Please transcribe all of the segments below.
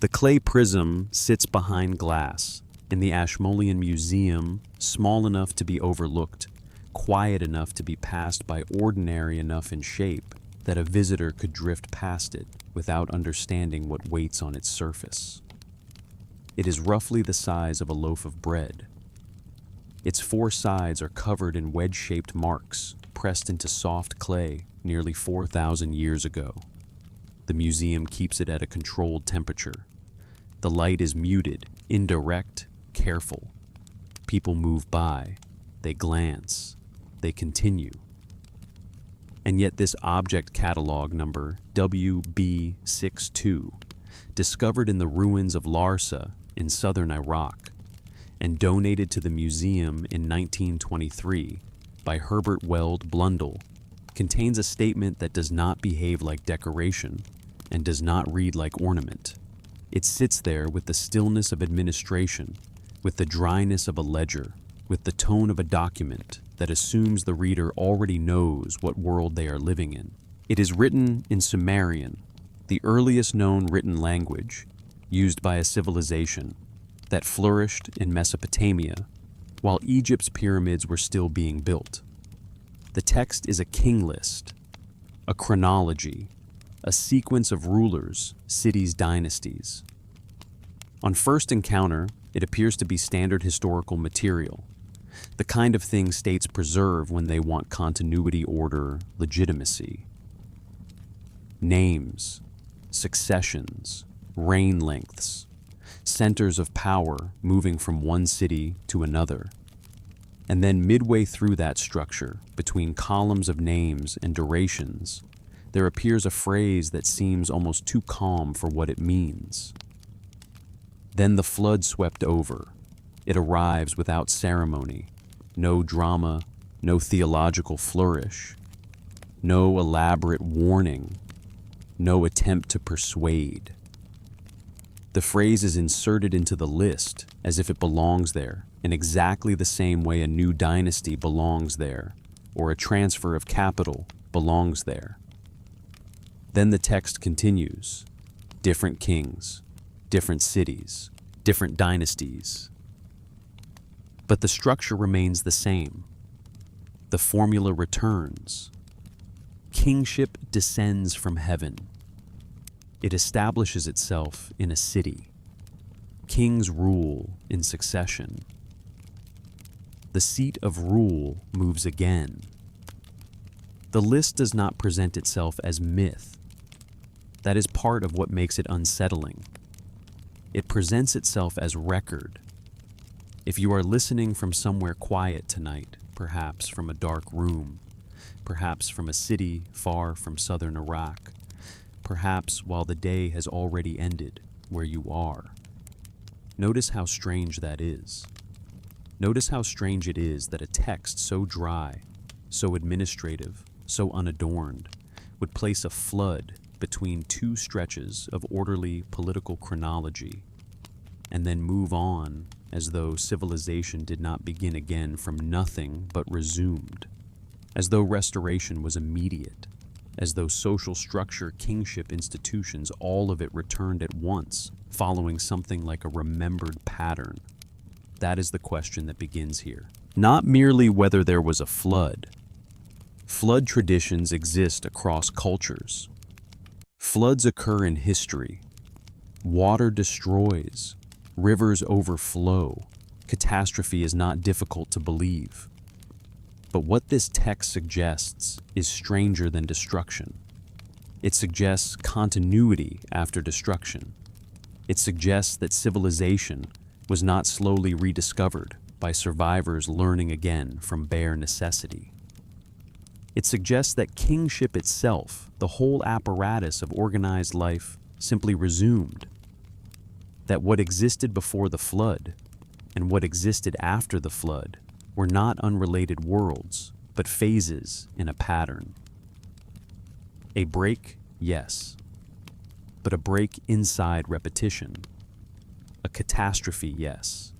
The clay prism sits behind glass in the Ashmolean Museum, small enough to be overlooked, quiet enough to be passed by, ordinary enough in shape that a visitor could drift past it without understanding what waits on its surface. It is roughly the size of a loaf of bread. Its four sides are covered in wedge-shaped marks pressed into soft clay nearly 4,000 years ago. The museum keeps it at a controlled temperature. The light is muted, indirect, careful. People move by, they glance, they continue. And yet this object catalog number WB62, discovered in the ruins of Larsa in southern Iraq and donated to the museum in 1923 by Herbert Weld Blundell, contains a statement that does not behave like decoration and does not read like ornament. It sits there with the stillness of administration, with the dryness of a ledger, with the tone of a document that assumes the reader already knows what world they are living in. It is written in Sumerian, the earliest known written language used by a civilization that flourished in Mesopotamia while Egypt's pyramids were still being built. The text is a king list, a chronology, a sequence of rulers, cities, dynasties. On first encounter, it appears to be standard historical material, the kind of thing states preserve when they want continuity, order, legitimacy. Names, successions, reign lengths, centers of power moving from one city to another. And then midway through that structure, between columns of names and durations, there appears a phrase that seems almost too calm for what it means. Then the flood swept over. It arrives without ceremony, no drama, no theological flourish, no elaborate warning, no attempt to persuade. The phrase is inserted into the list as if it belongs there in exactly the same way a new dynasty belongs there, or a transfer of capital belongs there. Then the text continues. Different kings, different cities, different dynasties. But the structure remains the same. The formula returns. Kingship descends from heaven. It establishes itself in a city. Kings rule in succession. The seat of rule moves again. The list does not present itself as myth. That is part of what makes it unsettling. It presents itself as record. If you are listening from somewhere quiet tonight, perhaps from a dark room, perhaps from a city far from southern Iraq, perhaps while the day has already ended where you are, notice how strange that is. Notice how strange it is that a text so dry, so administrative, so unadorned, would place a flood between two stretches of orderly political chronology, and then move on as though civilization did not begin again from nothing but resumed, as though restoration was immediate, as though social structure, kingship, institutions, all of it returned at once, following something like a remembered pattern. That is the question that begins here. Not merely whether there was a flood. Flood traditions exist across cultures. Floods occur in history. Water destroys. Rivers overflow. Catastrophe is not difficult to believe. But what this text suggests is stranger than destruction. It suggests continuity after destruction. It suggests that civilization was not slowly rediscovered by survivors learning again from bare necessity. It suggests that kingship itself, the whole apparatus of organized life, simply resumed. That what existed before the flood and what existed after the flood were not unrelated worlds, but phases in a pattern. A break, yes, but a break inside repetition. A catastrophe, yes,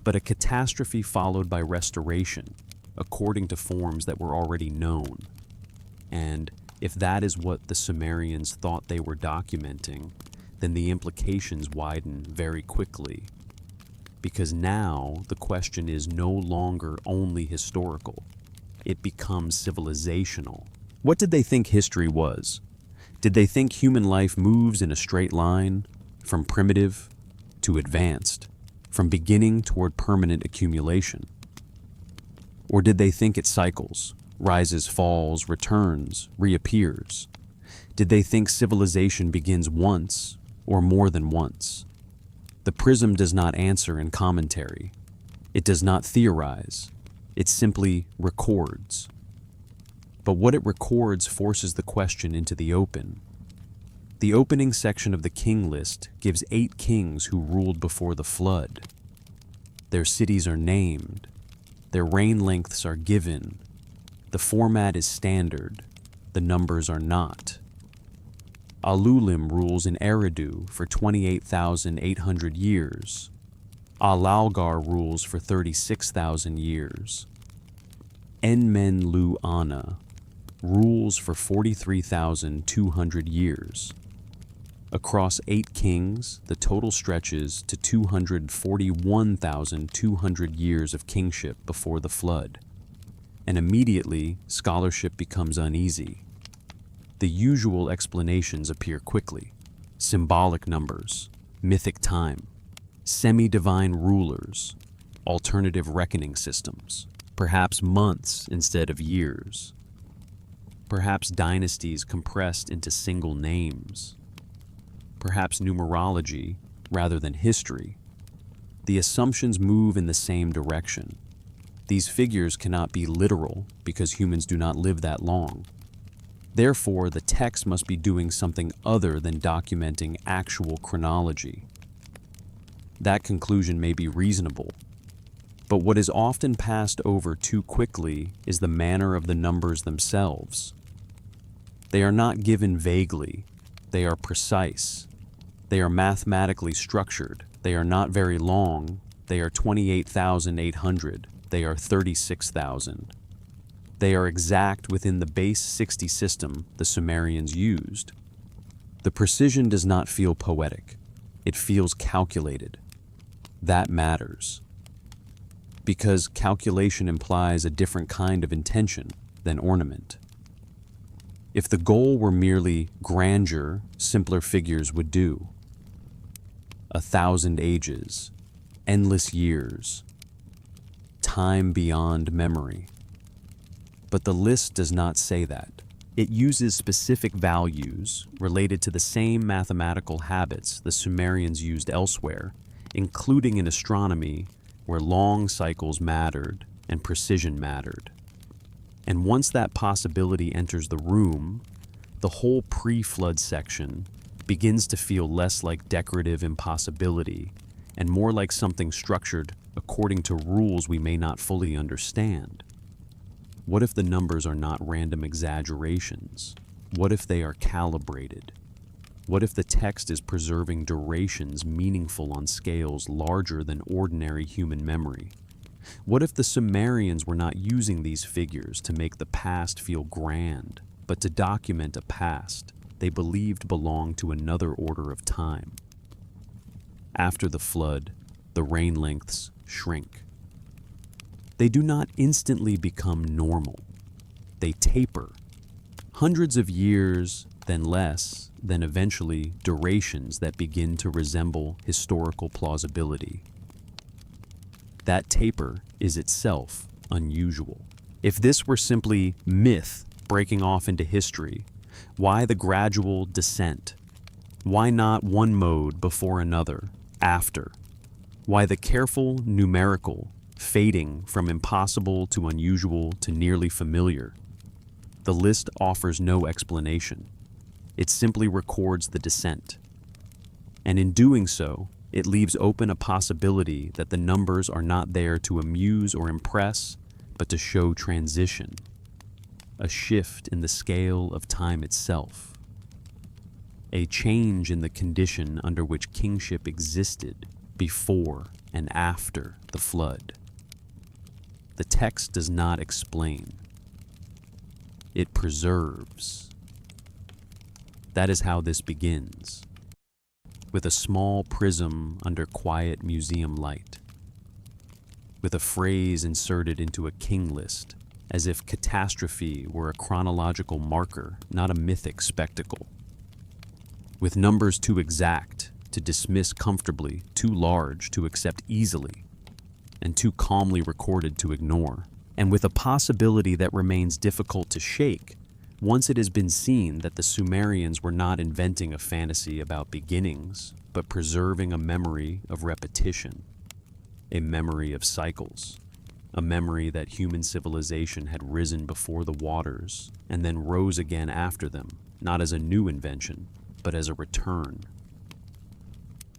but a catastrophe followed by restoration, according to forms that were already known. And if that is what the Sumerians thought they were documenting, then the implications widen very quickly. Because now the question is no longer only historical. It becomes civilizational. What did they think history was? Did they think human life moves in a straight line, from primitive to advanced, from beginning toward permanent accumulation? Or did they think it cycles, rises, falls, returns, reappears? Did they think civilization begins once or more than once? The prism does not answer in commentary. It does not theorize. It simply records. But what it records forces the question into the open. The opening section of the king list gives 8 kings who ruled before the flood. Their cities are named. Their reign lengths are given. The format is standard. The numbers are not. Alulim rules in Eridu for 28,800 years. Alalgar rules for 36,000 years. Enmenlu-Ana rules for 43,200 years. Across 8 kings, the total stretches to 241,200 years of kingship before the flood. And immediately, scholarship becomes uneasy. The usual explanations appear quickly: symbolic numbers, mythic time, semi-divine rulers, alternative reckoning systems, perhaps months instead of years, perhaps dynasties compressed into single names, perhaps numerology rather than history. The assumptions move in the same direction. These figures cannot be literal because humans do not live that long. Therefore, the text must be doing something other than documenting actual chronology. That conclusion may be reasonable, but what is often passed over too quickly is the manner of the numbers themselves. They are not given vaguely. They are precise. They are mathematically structured. They are not very long. They are 28,800. They are 36,000. They are exact within the base 60 system the Sumerians used. The precision does not feel poetic. It feels calculated. That matters. Because calculation implies a different kind of intention than ornament. If the goal were merely grandeur, simpler figures would do. 1,000 ages, endless years, time beyond memory. But the list does not say that. It uses specific values related to the same mathematical habits the Sumerians used elsewhere, including in astronomy, where long cycles mattered and precision mattered. And once that possibility enters the room, the whole pre-flood section begins to feel less like decorative impossibility and more like something structured according to rules we may not fully understand. What if the numbers are not random exaggerations? What if they are calibrated? What if the text is preserving durations meaningful on scales larger than ordinary human memory? What if the Sumerians were not using these figures to make the past feel grand, but to document a past they believed belonged to another order of time? After the flood, the reign lengths shrink. They do not instantly become normal. They taper. Hundreds of years, then less, then eventually durations that begin to resemble historical plausibility. That taper is itself unusual. If this were simply myth breaking off into history, why the gradual descent? Why not one mode before another, after? Why the careful numerical fading from impossible to unusual to nearly familiar? The list offers no explanation. It simply records the descent. And in doing so, it leaves open a possibility that the numbers are not there to amuse or impress, but to show transition, a shift in the scale of time itself, a change in the condition under which kingship existed before and after the flood. The text does not explain. It preserves. That is how this begins. with a small prism under quiet museum light, with a phrase inserted into a king list, as if catastrophe were a chronological marker, not a mythic spectacle, with numbers too exact to dismiss comfortably, too large to accept easily, and too calmly recorded to ignore, and with a possibility that remains difficult to shake once it has been seen that the Sumerians were not inventing a fantasy about beginnings, but preserving a memory of repetition, a memory of cycles, a memory that human civilization had risen before the waters and then rose again after them, not as a new invention, but as a return.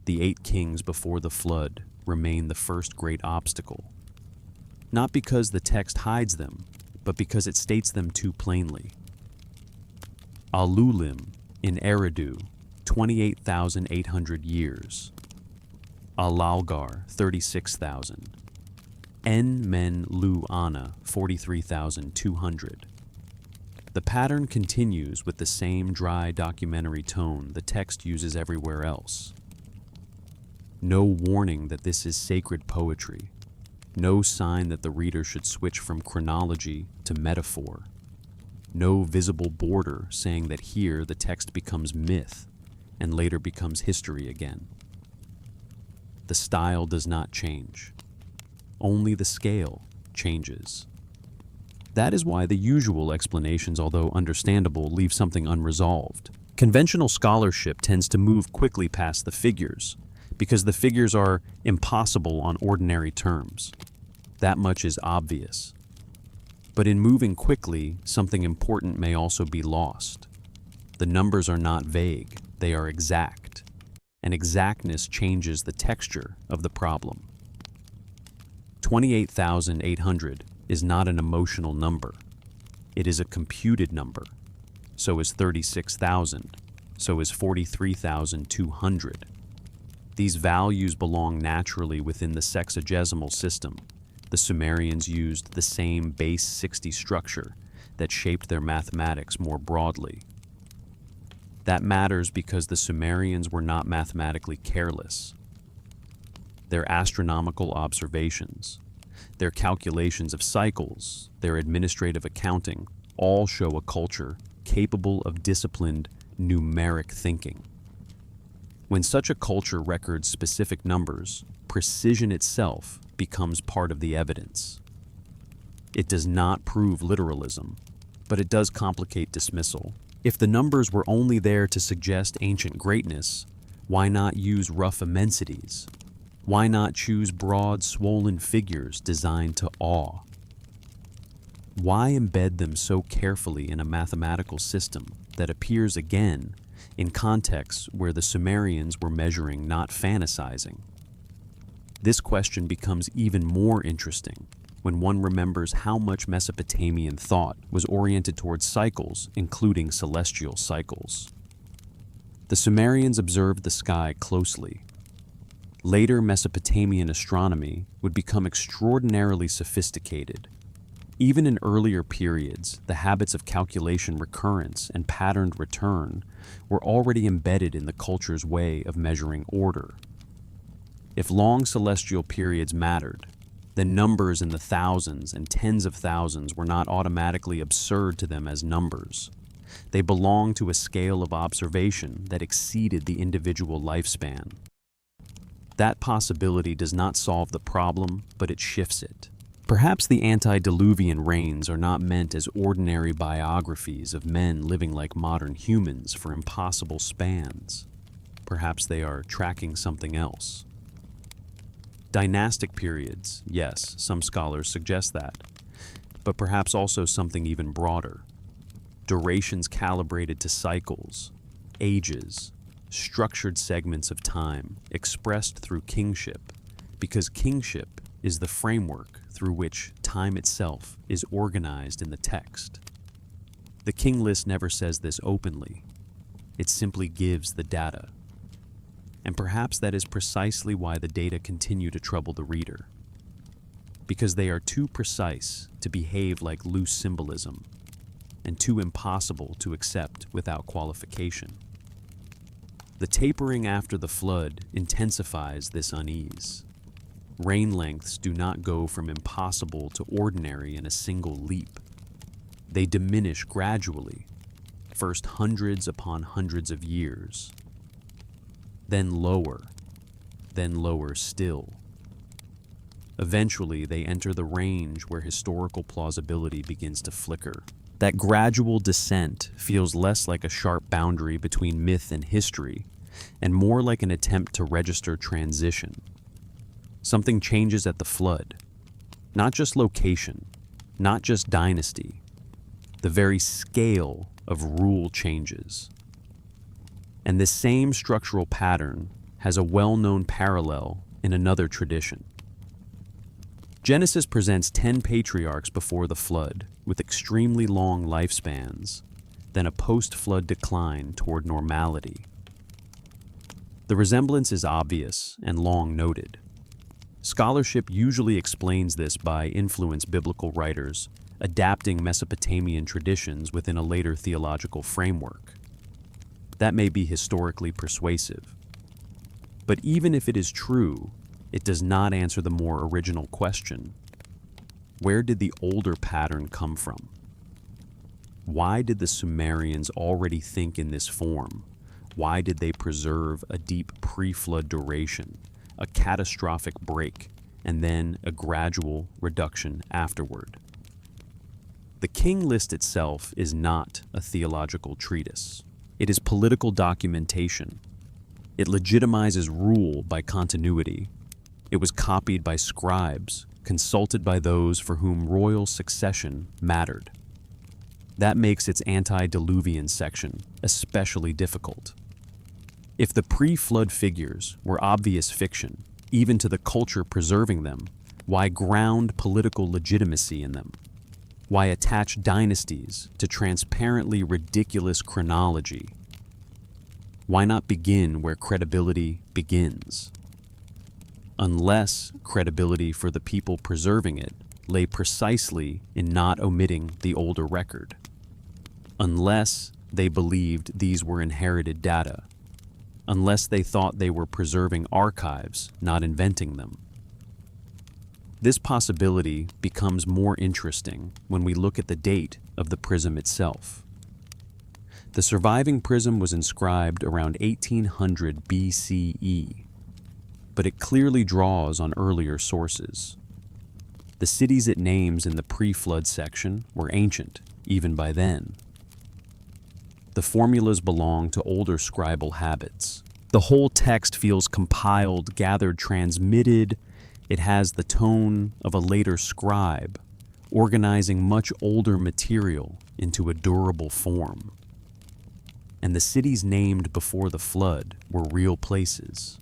The 8 kings before the flood remain the first great obstacle, not because the text hides them, but because it states them too plainly. Alulim in Eridu, 28,800 years. Alalgar, 36,000. En-men-lu-ana, 43,200. The pattern continues with the same dry documentary tone the text uses everywhere else. No warning that this is sacred poetry. No sign that the reader should switch from chronology to metaphor. No visible border saying that here the text becomes myth and later becomes history again. The style does not change. Only the scale changes. That is why the usual explanations, although understandable, leave something unresolved. Conventional scholarship tends to move quickly past the figures, because the figures are impossible on ordinary terms. That much is obvious. But in moving quickly, something important may also be lost. The numbers are not vague, they are exact, and exactness changes the texture of the problem. 28,800 is not an emotional number. It is a computed number. So is 36,000. So is 43,200. These values belong naturally within the sexagesimal system. The Sumerians used the same base 60 structure that shaped their mathematics more broadly. That matters because the Sumerians were not mathematically careless. Their astronomical observations, their calculations of cycles, their administrative accounting, all show a culture capable of disciplined, numeric thinking. When such a culture records specific numbers, precision itself becomes part of the evidence. It does not prove literalism, but it does complicate dismissal. If the numbers were only there to suggest ancient greatness, why not use rough immensities? Why not choose broad, swollen figures designed to awe? Why embed them so carefully in a mathematical system that appears again in contexts where the Sumerians were measuring, not fantasizing? This question becomes even more interesting when one remembers how much Mesopotamian thought was oriented towards cycles, including celestial cycles. The Sumerians observed the sky closely. Later Mesopotamian astronomy would become extraordinarily sophisticated. Even in earlier periods, the habits of calculation recurrence and patterned return were already embedded in the culture's way of measuring order. If long celestial periods mattered, then numbers in the thousands and tens of thousands were not automatically absurd to them as numbers. They belonged to a scale of observation that exceeded the individual lifespan. That possibility does not solve the problem, but it shifts it. Perhaps the antediluvian rains are not meant as ordinary biographies of men living like modern humans for impossible spans. Perhaps they are tracking something else. Dynastic periods, yes, some scholars suggest that, but perhaps also something even broader. Durations calibrated to cycles, ages, structured segments of time expressed through kingship, because kingship is the framework through which time itself is organized in the text. The king list never says this openly. It simply gives the data. And perhaps that is precisely why the data continue to trouble the reader. Because they are too precise to behave like loose symbolism, and too impossible to accept without qualification. The The tapering after the flood intensifies this unease. Rain lengths do not go from impossible to ordinary in a single leap. They diminish gradually, first hundreds upon hundreds of years, then lower still. Eventually, they enter the range where historical plausibility begins to flicker. That gradual descent feels less like a sharp boundary between myth and history, and more like an attempt to register transition. Something changes at the flood. Not just location, not just dynasty. The very scale of rule changes. And this same structural pattern has a well-known parallel in another tradition. Genesis presents 10 patriarchs before the flood, with extremely long lifespans, then a post-flood decline toward normality. The resemblance is obvious and long noted. Scholarship usually explains this by influenced biblical writers adapting Mesopotamian traditions within a later theological framework. That may be historically persuasive. But even if it is true, it does not answer the more original question: where did the older pattern come from? Why did the Sumerians already think in this form? Why did they preserve a deep pre-flood duration, a catastrophic break, and then a gradual reduction afterward? The king list itself is not a theological treatise. It is political documentation. It legitimizes rule by continuity. It was copied by scribes, consulted by those for whom royal succession mattered. That makes its antediluvian section especially difficult. If the pre-flood figures were obvious fiction, even to the culture preserving them, why ground political legitimacy in them? Why attach dynasties to transparently ridiculous chronology? Why not begin where credibility begins? Unless credibility for the people preserving it lay precisely in not omitting the older record. Unless they believed these were inherited data. Unless they thought they were preserving archives, not inventing them. This possibility becomes more interesting when we look at the date of the prism itself. The surviving prism was inscribed around 1800 BCE, but it clearly draws on earlier sources. The cities it names in the pre-flood section were ancient, even by then. The formulas belong to older scribal habits. The whole text feels compiled, gathered, transmitted. It has the tone of a later scribe, organizing much older material into a durable form. And the cities named before the flood were real places.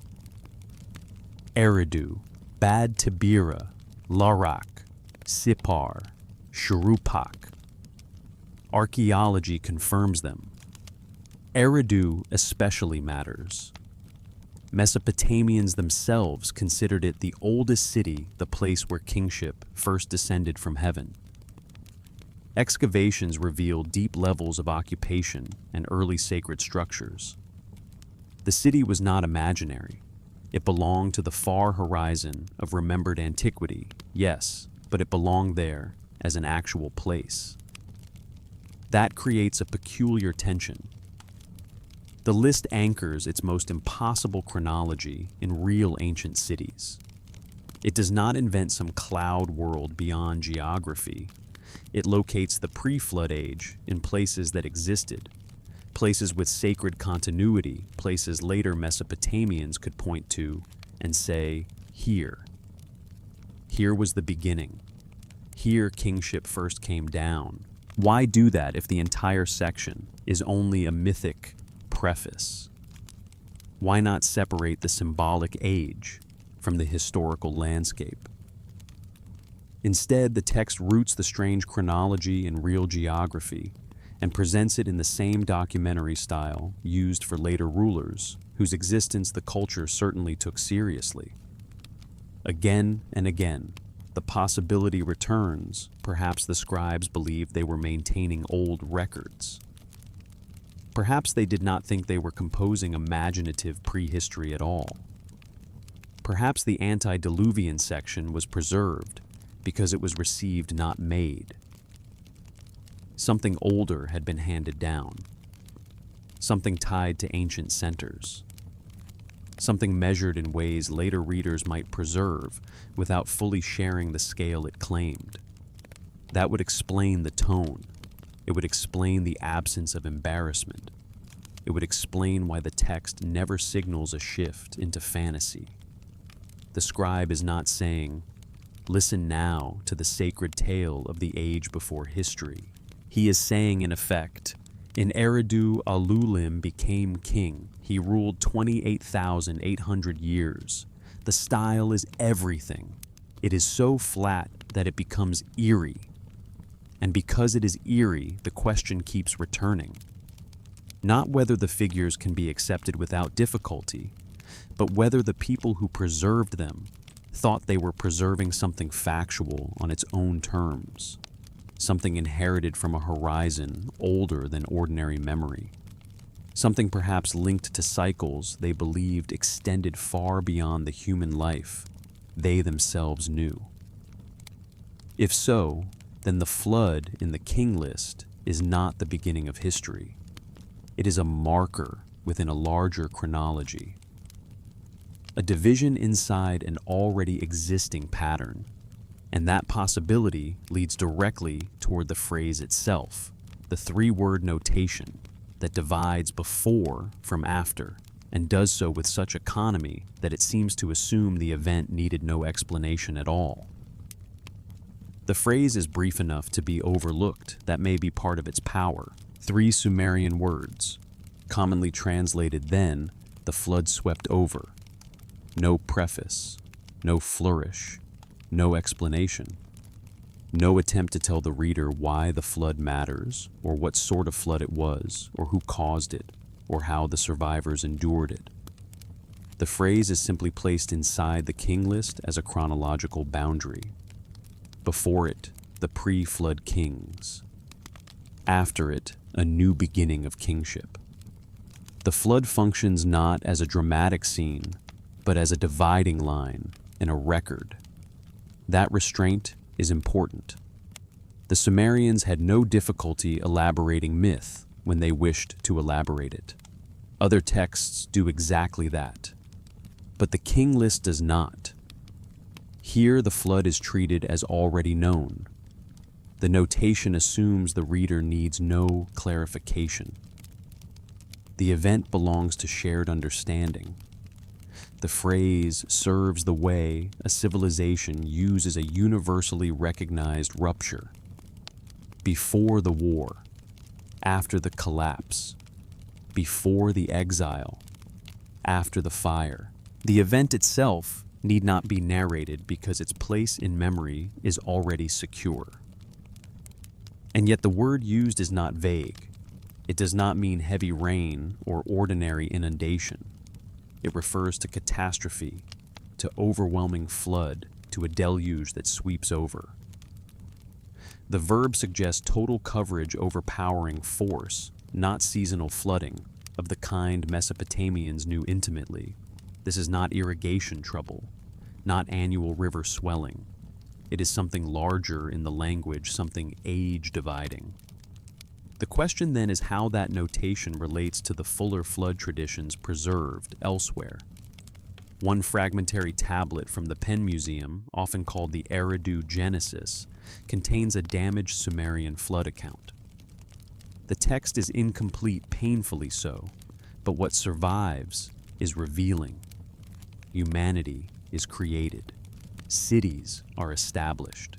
Eridu, Bad Tabira, Larak, Sippar, Shuruppak. Archaeology confirms them. Eridu especially matters. Mesopotamians themselves considered it the oldest city, the place where kingship first descended from heaven. Excavations reveal deep levels of occupation and early sacred structures. The city was not imaginary. It belonged to the far horizon of remembered antiquity, yes, but it belonged there as an actual place. That creates a peculiar tension. The list anchors its most impossible chronology in real ancient cities. It does not invent some cloud world beyond geography. It locates the pre-flood age in places that existed, places with sacred continuity, places later Mesopotamians could point to and say, here. Here was the beginning. Here kingship first came down. Why do that if the entire section is only a mythic preface? Why not separate the symbolic age from the historical landscape? Instead, the text roots the strange chronology in real geography and presents it in the same documentary style used for later rulers, whose existence the culture certainly took seriously. Again and again, the possibility returns. Perhaps the scribes believed they were maintaining old records. Perhaps they did not think they were composing imaginative prehistory at all. Perhaps the antediluvian section was preserved because it was received, not made. Something older had been handed down. Something tied to ancient centers. Something measured in ways later readers might preserve without fully sharing the scale it claimed. That would explain the tone. It would explain the absence of embarrassment. It would explain why the text never signals a shift into fantasy. The scribe is not saying, "Listen now to the sacred tale of the age before history." He is saying, in effect, in Eridu, Alulim became king. He ruled 28,800 years. The style is everything. It is so flat that it becomes eerie. And because it is eerie, the question keeps returning. Not whether the figures can be accepted without difficulty, but whether the people who preserved them thought they were preserving something factual on its own terms, something inherited from a horizon older than ordinary memory, something perhaps linked to cycles they believed extended far beyond the human life they themselves knew. If so, then the flood in the king list is not the beginning of history. It is a marker within a larger chronology, a division inside an already existing pattern, and that possibility leads directly toward the phrase itself, the three-word notation that divides before from after, and does so with such economy that it seems to assume the event needed no explanation at all. The phrase is brief enough to be overlooked. That may be part of its power. 3 Sumerian words, commonly translated "then the flood swept over." No preface, no flourish, no explanation. No attempt to tell the reader why the flood matters, or what sort of flood it was, or who caused it, or how the survivors endured it. The phrase is simply placed inside the king list as a chronological boundary. Before it, the pre-flood kings. After it, a new beginning of kingship. The flood functions not as a dramatic scene, but as a dividing line and a record. That restraint is important. The Sumerians had no difficulty elaborating myth when they wished to elaborate it. Other texts do exactly that. But the king list does not. Here the flood is treated as already known. The notation assumes the reader needs no clarification. The event belongs to shared understanding. The phrase serves the way a civilization uses a universally recognized rupture. Before the war, after the collapse, before the exile, after the fire. The event itself need not be narrated because its place in memory is already secure. And yet the word used is not vague. It does not mean heavy rain or ordinary inundation. It refers to catastrophe, to overwhelming flood, to a deluge that sweeps over. The verb suggests total coverage overpowering force, not seasonal flooding, of the kind Mesopotamians knew intimately. This is not irrigation trouble, not annual river swelling. It is something larger in the language, something age-dividing. The question then is how that notation relates to the fuller flood traditions preserved elsewhere. One fragmentary tablet from the Penn Museum, often called the Eridu Genesis, contains a damaged Sumerian flood account. The text is incomplete, painfully so, but what survives is revealing. Humanity is created. Cities are established.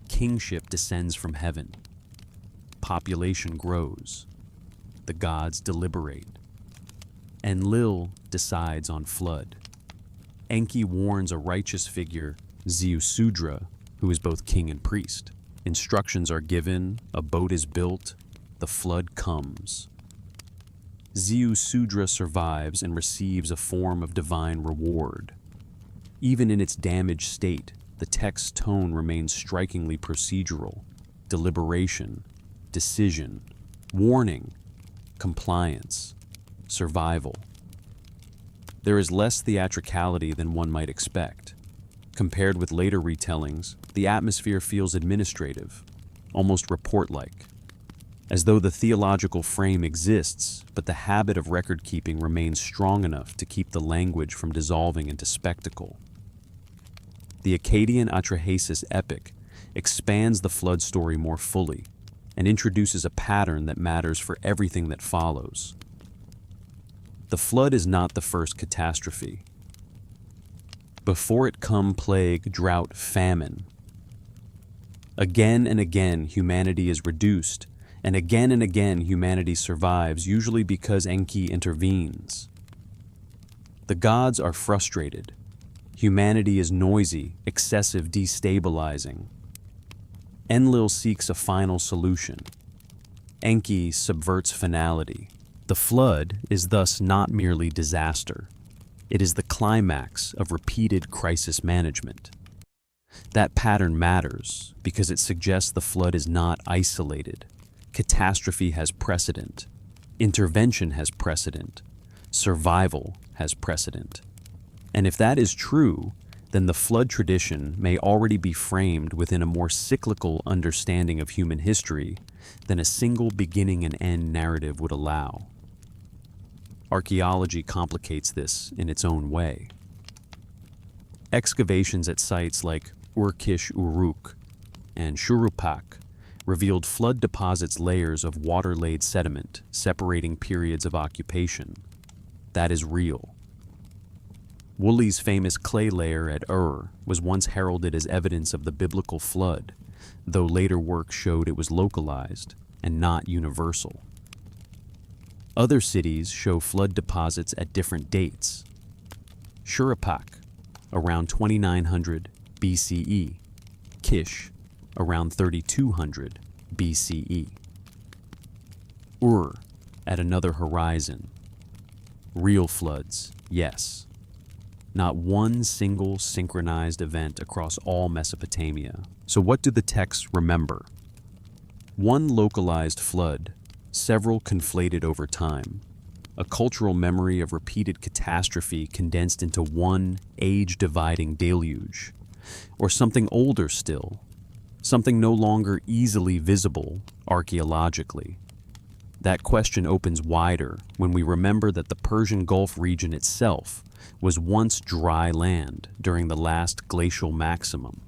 Kingship descends from heaven. Population grows. The gods deliberate. Enlil decides on flood. Enki warns a righteous figure, Ziusudra, who is both king and priest. Instructions are given, a boat is built, the flood comes. Ziusudra survives and receives a form of divine reward. Even in its damaged state, the text's tone remains strikingly procedural. Deliberation, decision, warning, compliance, survival. There is less theatricality than one might expect. Compared with later retellings, the atmosphere feels administrative, almost report-like, as though the theological frame exists, but the habit of record-keeping remains strong enough to keep the language from dissolving into spectacle. The Akkadian Atrahasis epic expands the flood story more fully and introduces a pattern that matters for everything that follows. The flood is not the first catastrophe. Before it come plague, drought, famine. Again and again humanity is reduced, and again humanity survives, usually because Enki intervenes. The gods are frustrated. Humanity is noisy, excessive, destabilizing. Enlil seeks a final solution. Enki subverts finality. The flood is thus not merely disaster. It is the climax of repeated crisis management. That pattern matters because it suggests the flood is not isolated. Catastrophe has precedent. Intervention has precedent. Survival has precedent. And if that is true, then the flood tradition may already be framed within a more cyclical understanding of human history than a single beginning and end narrative would allow. Archaeology complicates this in its own way. Excavations at sites like Urkish Uruk and Shurupak revealed flood deposits layers of water-laid sediment separating periods of occupation. That is real. Woolley's famous clay layer at Ur was once heralded as evidence of the biblical flood, though later work showed it was localized and not universal. Other cities show flood deposits at different dates. Shurupak, around 2900 BCE, Kish, around 3200 BCE. Ur, at another horizon. Real floods, yes. Not one single synchronized event across all Mesopotamia. So what do the texts remember? One localized flood, several conflated over time. A cultural memory of repeated catastrophe condensed into one age-dividing deluge. Or something older still, something no longer easily visible archaeologically. That question opens wider when we remember that the Persian Gulf region itself was once dry land during the last glacial maximum.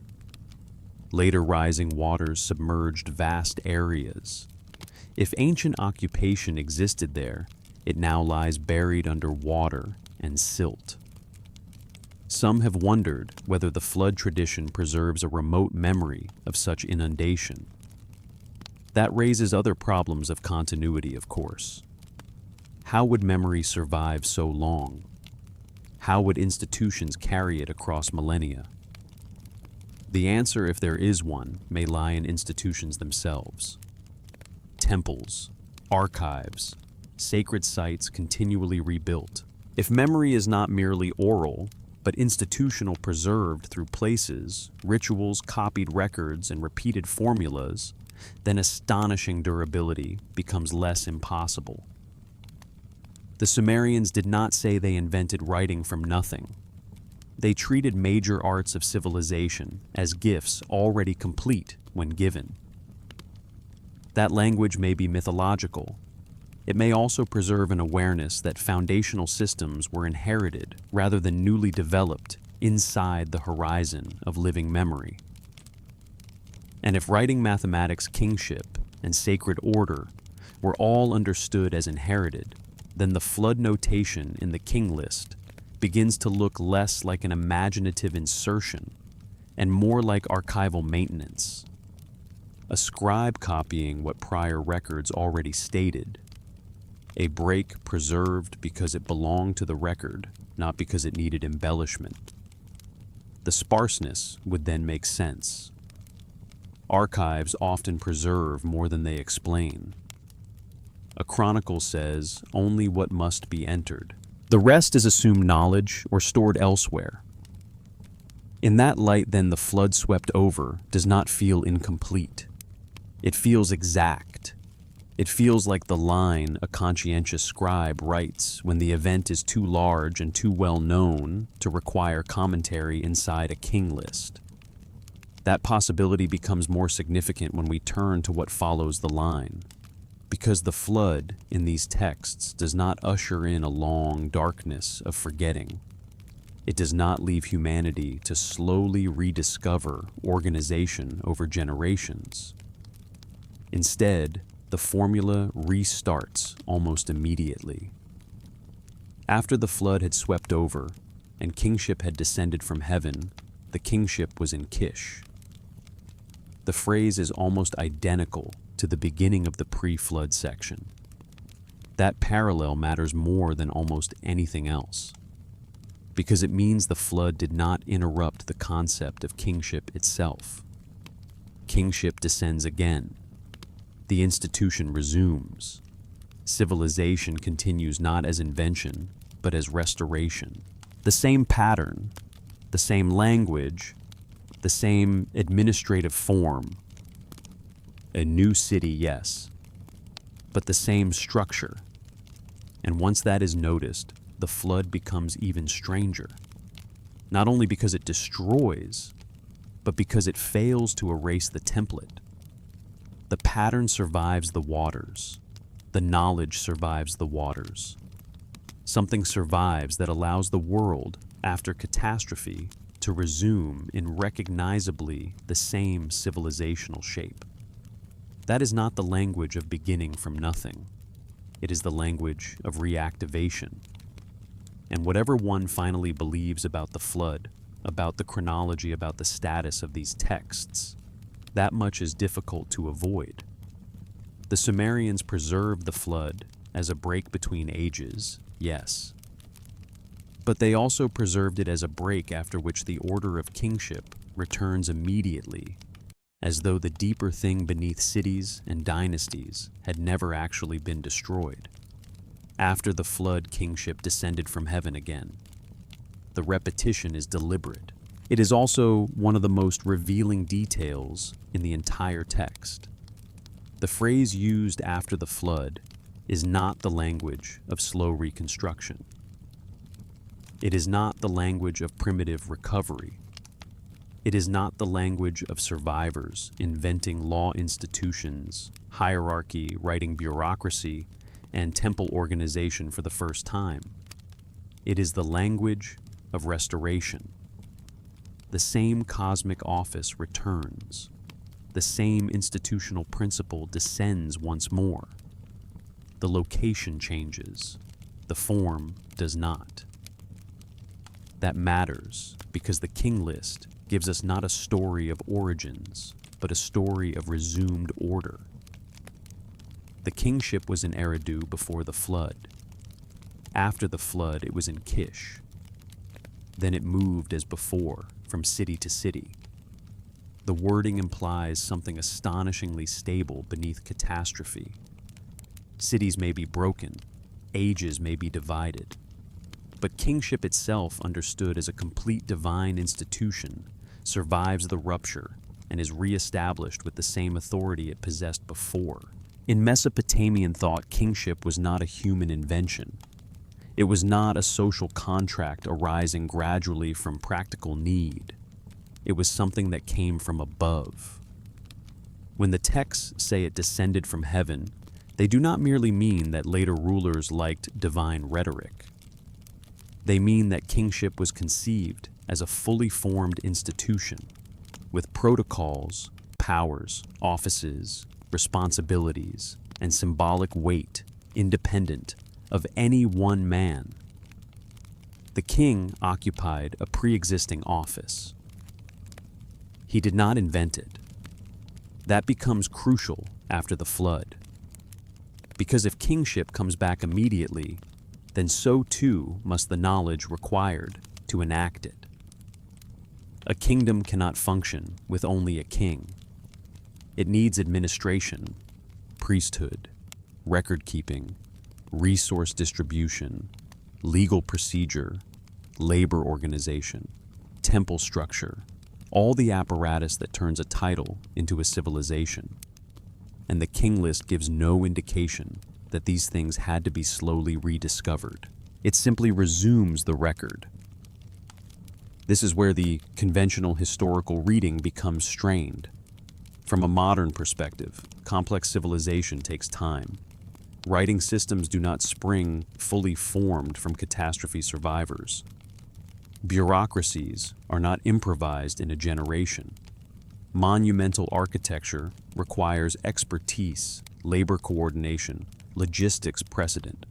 Later rising waters submerged vast areas. If ancient occupation existed there, it now lies buried under water and silt. Some have wondered whether the flood tradition preserves a remote memory of such inundation. That raises other problems of continuity, of course. How would memory survive so long? How would institutions carry it across millennia? The answer, if there is one, may lie in institutions themselves. Temples, archives, sacred sites continually rebuilt. If memory is not merely oral, but institutional, preserved through places, rituals, copied records, and repeated formulas, then astonishing durability becomes less impossible. The Sumerians did not say they invented writing from nothing. They treated major arts of civilization as gifts already complete when given. That language may be mythological. It may also preserve an awareness that foundational systems were inherited rather than newly developed inside the horizon of living memory. And if writing, mathematics, kingship, and sacred order were all understood as inherited, then the flood notation in the king list begins to look less like an imaginative insertion and more like archival maintenance. A scribe copying what prior records already stated. A break preserved because it belonged to the record, not because it needed embellishment. The sparseness would then make sense. Archives often preserve more than they explain. A chronicle says only what must be entered. The rest is assumed knowledge or stored elsewhere. In that light, then, the flood swept over does not feel incomplete. It feels exact. It feels like the line a conscientious scribe writes when the event is too large and too well known to require commentary inside a king list. That possibility becomes more significant when we turn to what follows the line, because the flood in these texts does not usher in a long darkness of forgetting. It does not leave humanity to slowly rediscover organization over generations. Instead, the formula restarts almost immediately. After the flood had swept over and kingship had descended from heaven, the kingship was in Kish. The phrase is almost identical to the beginning of the pre-flood section. That parallel matters more than almost anything else, because it means the flood did not interrupt the concept of kingship itself. Kingship descends again. The institution resumes. Civilization continues not as invention, but as restoration. The same pattern, the same language, the same administrative form. A new city, yes, but the same structure. And once that is noticed, the flood becomes even stranger. Not only because it destroys, but because it fails to erase the template. The pattern survives the waters. The knowledge survives the waters. Something survives that allows the world, after catastrophe, to resume in recognizably the same civilizational shape. That is not the language of beginning from nothing. It is the language of reactivation. And whatever one finally believes about the flood, about the chronology, about the status of these texts, that much is difficult to avoid. The Sumerians preserved the flood as a break between ages, yes. But they also preserved it as a break after which the order of kingship returns immediately, as though the deeper thing beneath cities and dynasties had never actually been destroyed. After the flood, kingship descended from heaven again. The repetition is deliberate. It is also one of the most revealing details in the entire text. The phrase used after the flood is not the language of slow reconstruction. It is not the language of primitive recovery. It is not the language of survivors inventing law institutions, hierarchy, writing bureaucracy, and temple organization for the first time. It is the language of restoration. The same cosmic office returns. The same institutional principle descends once more. The location changes. The form does not. That matters because the king list gives us not a story of origins, but a story of resumed order. The kingship was in Eridu before the flood. After the flood, it was in Kish. Then it moved as before, from city to city. The wording implies something astonishingly stable beneath catastrophe. Cities may be broken, ages may be divided, but kingship itself, understood as a complete divine institution, survives the rupture and is reestablished with the same authority it possessed before. In Mesopotamian thought, kingship was not a human invention. It was not a social contract arising gradually from practical need. It was something that came from above. When the texts say it descended from heaven, they do not merely mean that later rulers liked divine rhetoric. They mean that kingship was conceived as a fully formed institution, with protocols, powers, offices, responsibilities, and symbolic weight independent of any one man. The king occupied a pre-existing office. He did not invent it. That becomes crucial after the flood. Because if kingship comes back immediately, then so too must the knowledge required to enact it. A kingdom cannot function with only a king. It needs administration, priesthood, record-keeping, resource distribution, legal procedure, labor organization, temple structure, all the apparatus that turns a title into a civilization. and the king list gives no indication that these things had to be slowly rediscovered. It simply resumes the record. This is where the conventional historical reading becomes strained. From a modern perspective, complex civilization takes time. Writing systems do not spring fully formed from catastrophe survivors. Bureaucracies are not improvised in a generation. Monumental architecture requires expertise, labor coordination, logistics precedent.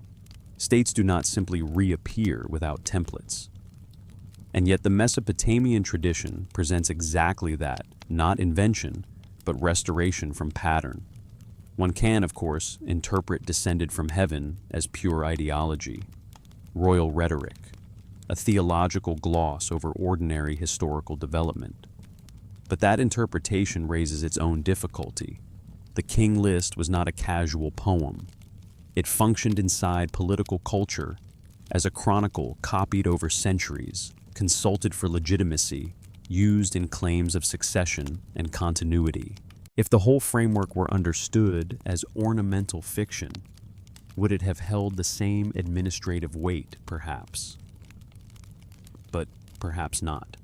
States do not simply reappear without templates. And yet the Mesopotamian tradition presents exactly that, not invention, but restoration from pattern. One can, of course, interpret descended from heaven as pure ideology, royal rhetoric, a theological gloss over ordinary historical development. But that interpretation raises its own difficulty. The king list was not a casual poem. It functioned inside political culture as a chronicle copied over centuries, consulted for legitimacy, used in claims of succession and continuity. If the whole framework were understood as ornamental fiction, would it have held the same administrative weight, perhaps? But perhaps not.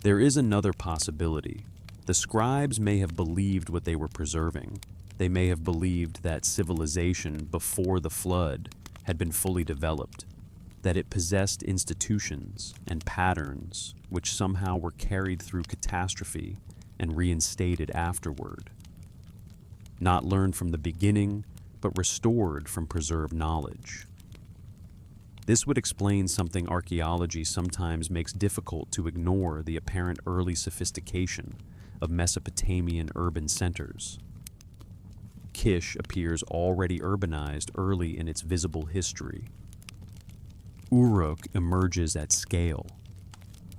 There is another possibility. The scribes may have believed what they were preserving. They may have believed that civilization before the flood had been fully developed, that it possessed institutions and patterns which somehow were carried through catastrophe and reinstated afterward. Not learned from the beginning, but restored from preserved knowledge. This would explain something archaeology sometimes makes difficult to ignore: the apparent early sophistication of Mesopotamian urban centers. Kish appears already urbanized early in its visible history. Uruk emerges at scale.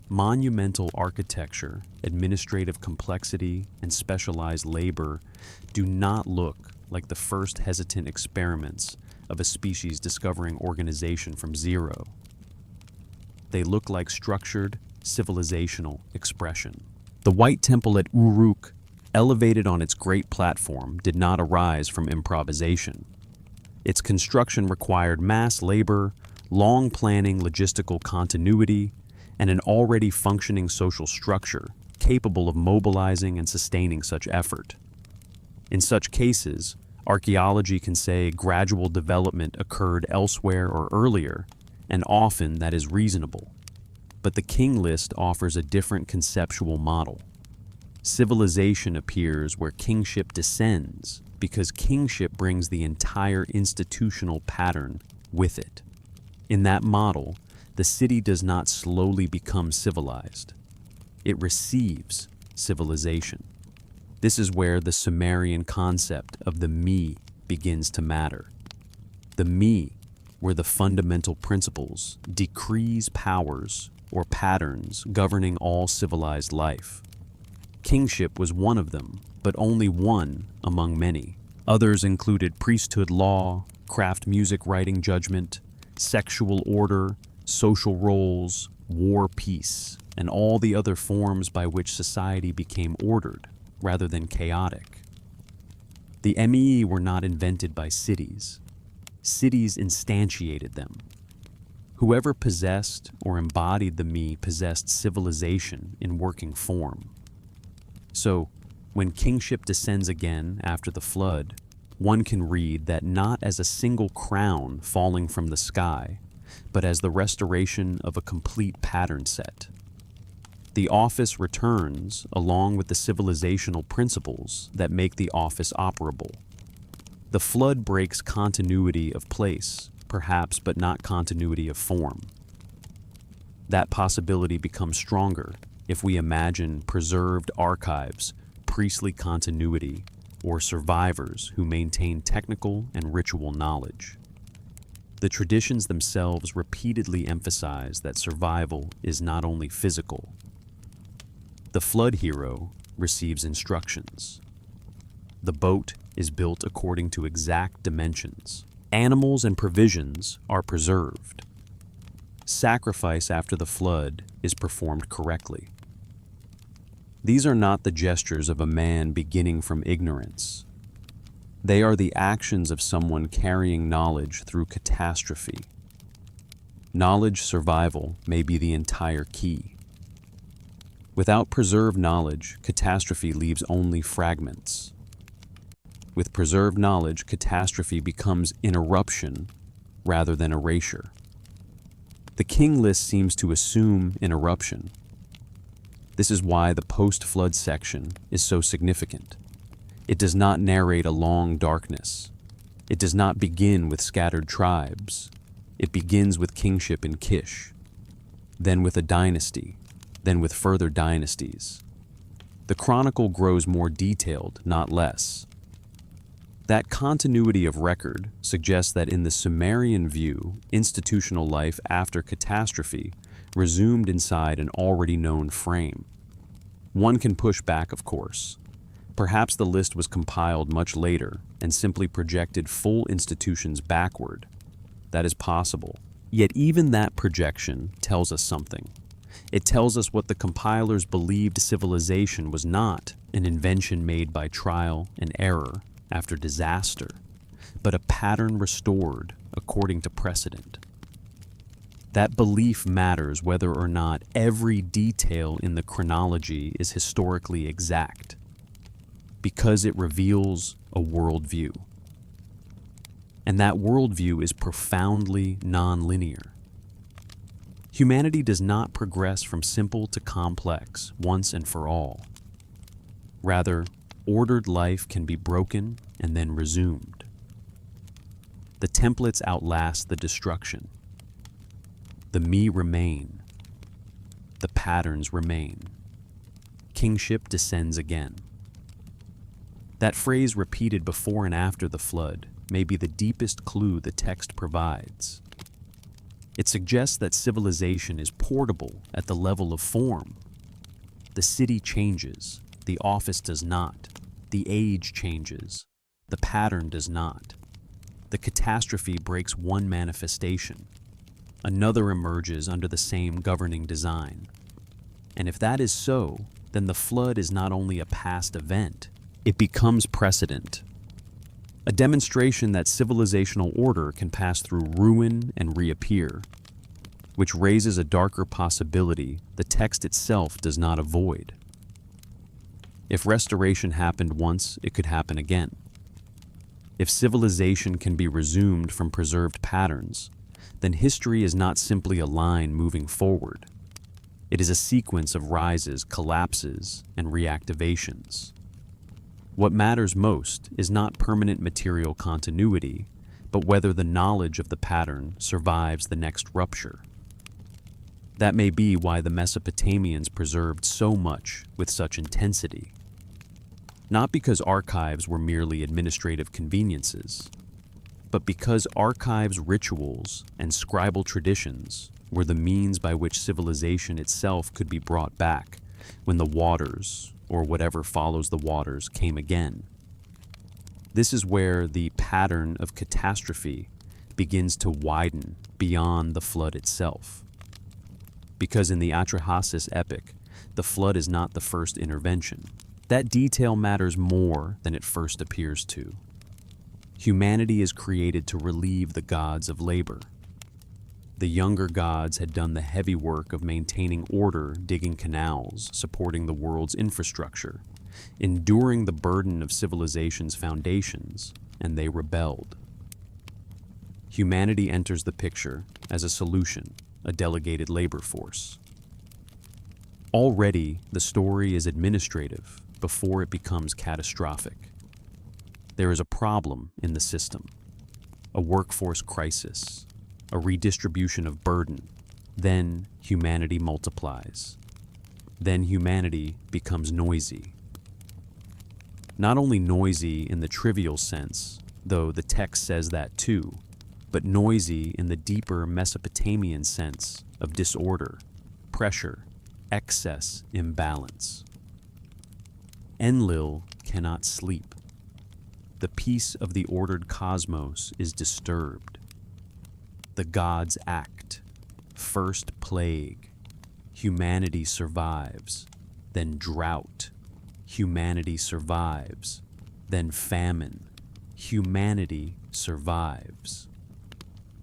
Monumental architecture, administrative complexity, and specialized labor do not look like the first hesitant experiments of a species discovering organization from zero. They look like structured, civilizational expression. The White Temple at Uruk, elevated on its great platform, did not arise from improvisation. Its construction required mass labor, long planning, logistical continuity, and an already functioning social structure capable of mobilizing and sustaining such effort. In such cases, archaeology can say gradual development occurred elsewhere or earlier, and often that is reasonable. But the king list offers a different conceptual model. Civilization appears where kingship descends, because kingship brings the entire institutional pattern with it. In that model, the city does not slowly become civilized. It receives civilization. This is where the Sumerian concept of the me begins to matter. The me, where the fundamental principles, decrees, powers, or patterns governing all civilized life. Kingship was one of them, but only one among many. Others included priesthood law, craft music writing judgment, sexual order, social roles, war peace, and all the other forms by which society became ordered rather than chaotic. The MEE were not invented by cities. Cities instantiated them. Whoever possessed or embodied the me possessed civilization in working form. So, when kingship descends again after the flood, one can read that not as a single crown falling from the sky, but as the restoration of a complete pattern set. The office returns along with the civilizational principles that make the office operable. The flood breaks continuity of place, perhaps, but not continuity of form. That possibility becomes stronger if we imagine preserved archives, priestly continuity, or survivors who maintain technical and ritual knowledge. The traditions themselves repeatedly emphasize that survival is not only physical. The flood hero receives instructions. The boat is built according to exact dimensions. Animals and provisions are preserved. Sacrifice after the flood is performed correctly. These are not the gestures of a man beginning from ignorance, They are the actions of someone carrying knowledge through catastrophe. Knowledge survival may be the entire key. Without preserved knowledge, catastrophe leaves only fragments. With preserved knowledge, catastrophe becomes interruption rather than erasure. The king list seems to assume interruption. This is why the post-flood section is so significant. It does not narrate a long darkness. It does not begin with scattered tribes. It begins with kingship in Kish, then with a dynasty, then with further dynasties. The chronicle grows more detailed, not less. That continuity of record suggests that in the Sumerian view, institutional life after catastrophe resumed inside an already known frame. One can push back, of course. Perhaps the list was compiled much later and simply projected full institutions backward. That is possible. Yet even that projection tells us something. It tells us what the compilers believed civilization was not an invention made by trial and error after disaster, but a pattern restored according to precedent. That belief matters whether or not every detail in the chronology is historically exact, because it reveals a worldview. And that worldview is profoundly nonlinear. Humanity does not progress from simple to complex once and for all. Rather, ordered life can be broken and then resumed. The templates outlast the destruction. The me remain. The patterns remain. Kingship descends again. That phrase repeated before and after the flood may be the deepest clue the text provides. It suggests that civilization is portable at the level of form. The city changes, the office does not. The age changes, the pattern does not. The catastrophe breaks one manifestation. Another emerges under the same governing design. And if that is so, then the flood is not only a past event, it becomes precedent. A demonstration that civilizational order can pass through ruin and reappear, which raises a darker possibility the text itself does not avoid. If restoration happened once, it could happen again. If civilization can be resumed from preserved patterns, then history is not simply a line moving forward. It is a sequence of rises, collapses, and reactivations. What matters most is not permanent material continuity, but whether the knowledge of the pattern survives the next rupture. That may be why the Mesopotamians preserved so much with such intensity. Not because archives were merely administrative conveniences, but because archives' rituals and scribal traditions were the means by which civilization itself could be brought back when the waters, or whatever follows the waters, came again. This is where the pattern of catastrophe begins to widen beyond the flood itself. Because in the Atrahasis epic, the flood is not the first intervention. That detail matters more than it first appears to. Humanity is created to relieve the gods of labor. The younger gods had done the heavy work of maintaining order, digging canals, supporting the world's infrastructure, enduring the burden of civilization's foundations, and they rebelled. Humanity enters the picture as a solution, a delegated labor force. Already, the story is administrative before it becomes catastrophic. There is a problem in the system, a workforce crisis, a redistribution of burden. Then humanity multiplies. Then humanity becomes noisy. Not only noisy in the trivial sense, though the text says that too, but noisy in the deeper Mesopotamian sense of disorder, pressure, excess, imbalance. Enlil cannot sleep. The peace of the ordered cosmos is disturbed. The gods act. First plague. Humanity survives. Then drought. Humanity survives. Then famine. humanity survives.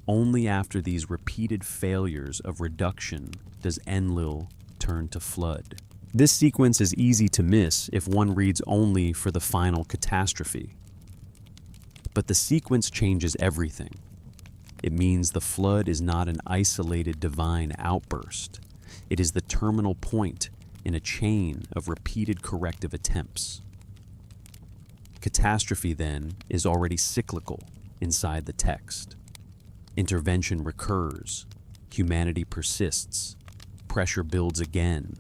Only after these repeated failures of reduction does Enlil turn to flood. This sequence is easy to miss if one reads only for the final catastrophe. But the sequence changes everything. It means the flood is not an isolated divine outburst. It is the terminal point in a chain of repeated corrective attempts. Catastrophe, then, is already cyclical inside the text. Intervention recurs. Humanity persists. Pressure builds again.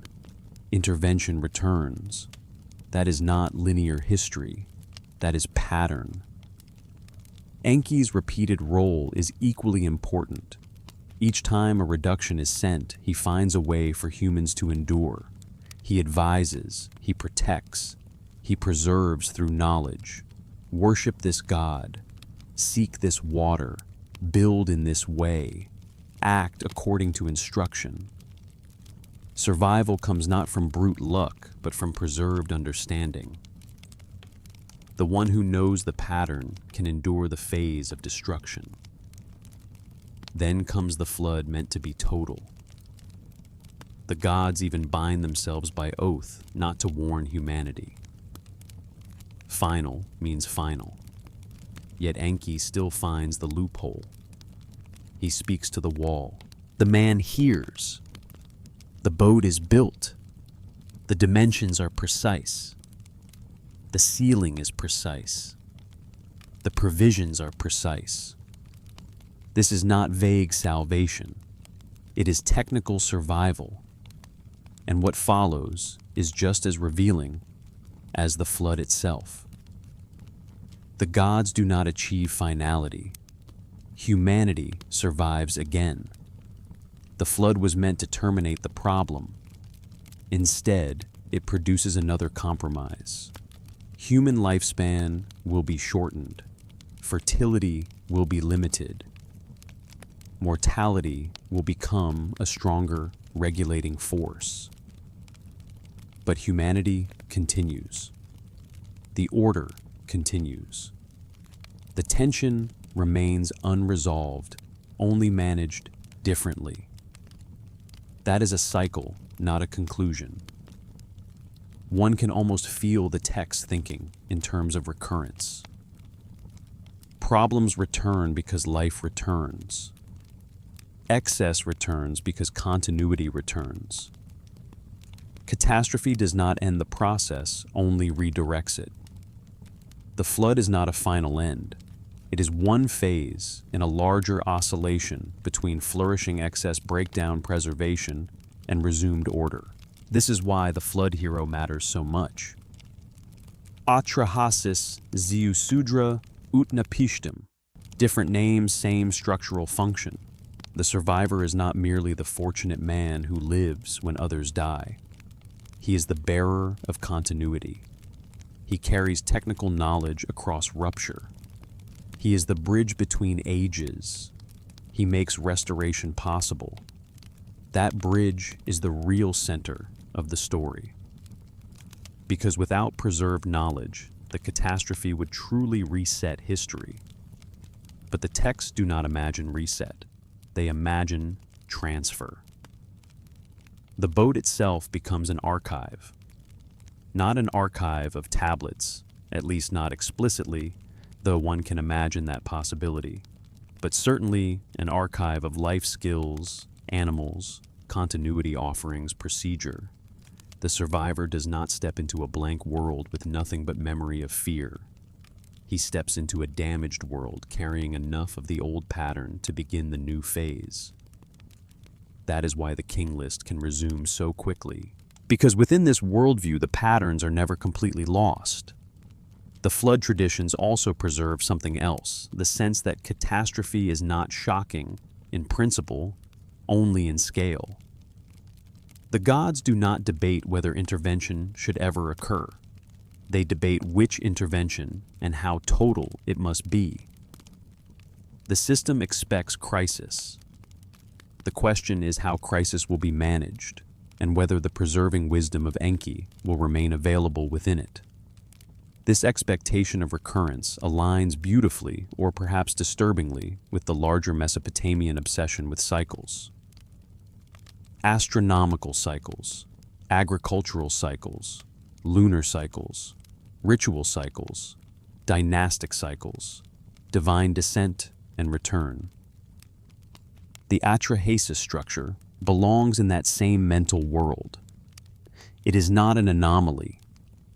Intervention returns. That is not linear history. That is pattern. Enki's repeated role is equally important. Each time a reduction is sent, he finds a way for humans to endure. He advises, he protects, he preserves through knowledge. Worship this God, seek this water, build in this way, act according to instruction. Survival comes not from brute luck, but from preserved understanding. The one who knows the pattern can endure the phase of destruction. Then comes the flood meant to be total. The gods even bind themselves by oath not to warn humanity. Final means final. Yet Enki still finds the loophole. He speaks to the wall. The man hears. The boat is built. The dimensions are precise. The ceiling is precise. The provisions are precise. This is not vague salvation. It is technical survival. And what follows is just as revealing as the flood itself. The gods do not achieve finality. Humanity survives again. The flood was meant to terminate the problem. Instead, it produces another compromise. Human lifespan will be shortened. Fertility will be limited. Mortality will become a stronger regulating force. But humanity continues. The order continues. The tension remains unresolved, only managed differently. That is a cycle, not a conclusion. One can almost feel the text thinking in terms of recurrence. Problems return because life returns. Excess returns because continuity returns. Catastrophe does not end the process, only redirects it. The flood is not a final end. It is one phase in a larger oscillation between flourishing excess breakdown preservation and resumed order. This is why the flood hero matters so much. Atrahasis Ziusudra Utnapishtim. Different names, same structural function. The survivor is not merely the fortunate man who lives when others die. He is the bearer of continuity. He carries technical knowledge across rupture. He is the bridge between ages. He makes restoration possible. That bridge is the real center of the story. Because without preserved knowledge, the catastrophe would truly reset history. But the texts do not imagine reset. They imagine transfer. The boat itself becomes an archive. Not an archive of tablets, at least not explicitly, though one can imagine that possibility, but certainly an archive of life skills, animals, continuity offerings, procedure. The survivor does not step into a blank world with nothing but memory of fear. He steps into a damaged world carrying enough of the old pattern to begin the new phase. That is why the king list can resume so quickly, because within this worldview the patterns are never completely lost. The flood traditions also preserve something else, the sense that catastrophe is not shocking in principle, only in scale. The gods do not debate whether intervention should ever occur. They debate which intervention and how total it must be. The system expects crisis. The question is how crisis will be managed, and whether the preserving wisdom of Enki will remain available within it. This expectation of recurrence aligns beautifully, or perhaps disturbingly, with the larger Mesopotamian obsession with cycles. Astronomical cycles, agricultural cycles, lunar cycles, ritual cycles, dynastic cycles, divine descent and return. The atrahasis structure belongs in that same mental world. It is not an anomaly.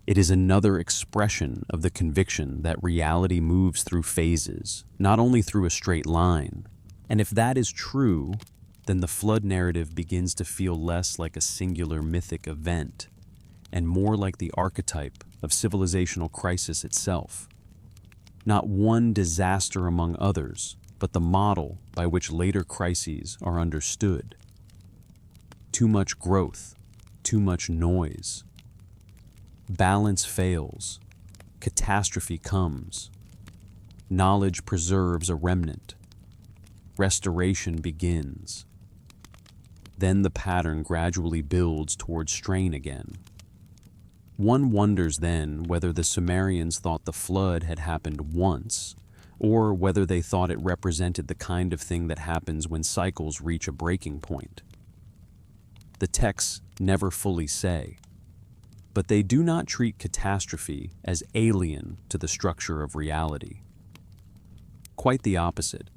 It is another expression of the conviction that reality moves through phases, not only through a straight line. And if that is true, then the flood narrative begins to feel less like a singular mythic event and more like the archetype of civilizational crisis itself. Not one disaster among others, but the model by which later crises are understood. Too much growth, too much noise. Balance fails, catastrophe comes. Knowledge preserves a remnant. Restoration begins. Then the pattern gradually builds towards strain again. One wonders then whether the Sumerians thought the flood had happened once, or whether they thought it represented the kind of thing that happens when cycles reach a breaking point. The texts never fully say, but they do not treat catastrophe as alien to the structure of reality. Quite the opposite.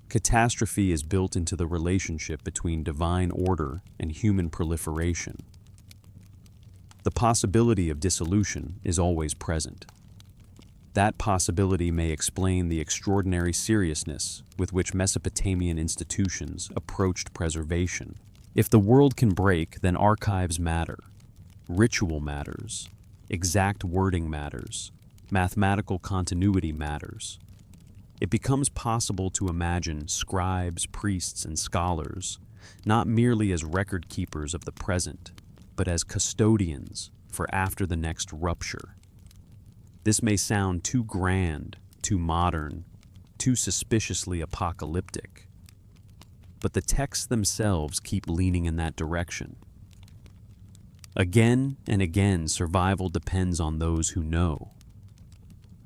Catastrophe is built into the relationship between divine order and human proliferation. The possibility of dissolution is always present. That possibility may explain the extraordinary seriousness with which Mesopotamian institutions approached preservation. If the world can break, then archives matter. Ritual matters, exact wording matters, mathematical continuity matters. It becomes possible to imagine scribes, priests, and scholars not merely as record keepers of the present, but as custodians for after the next rupture. This may sound too grand, too modern, too suspiciously apocalyptic, but the texts themselves keep leaning in that direction. Again and again, survival depends on those who know.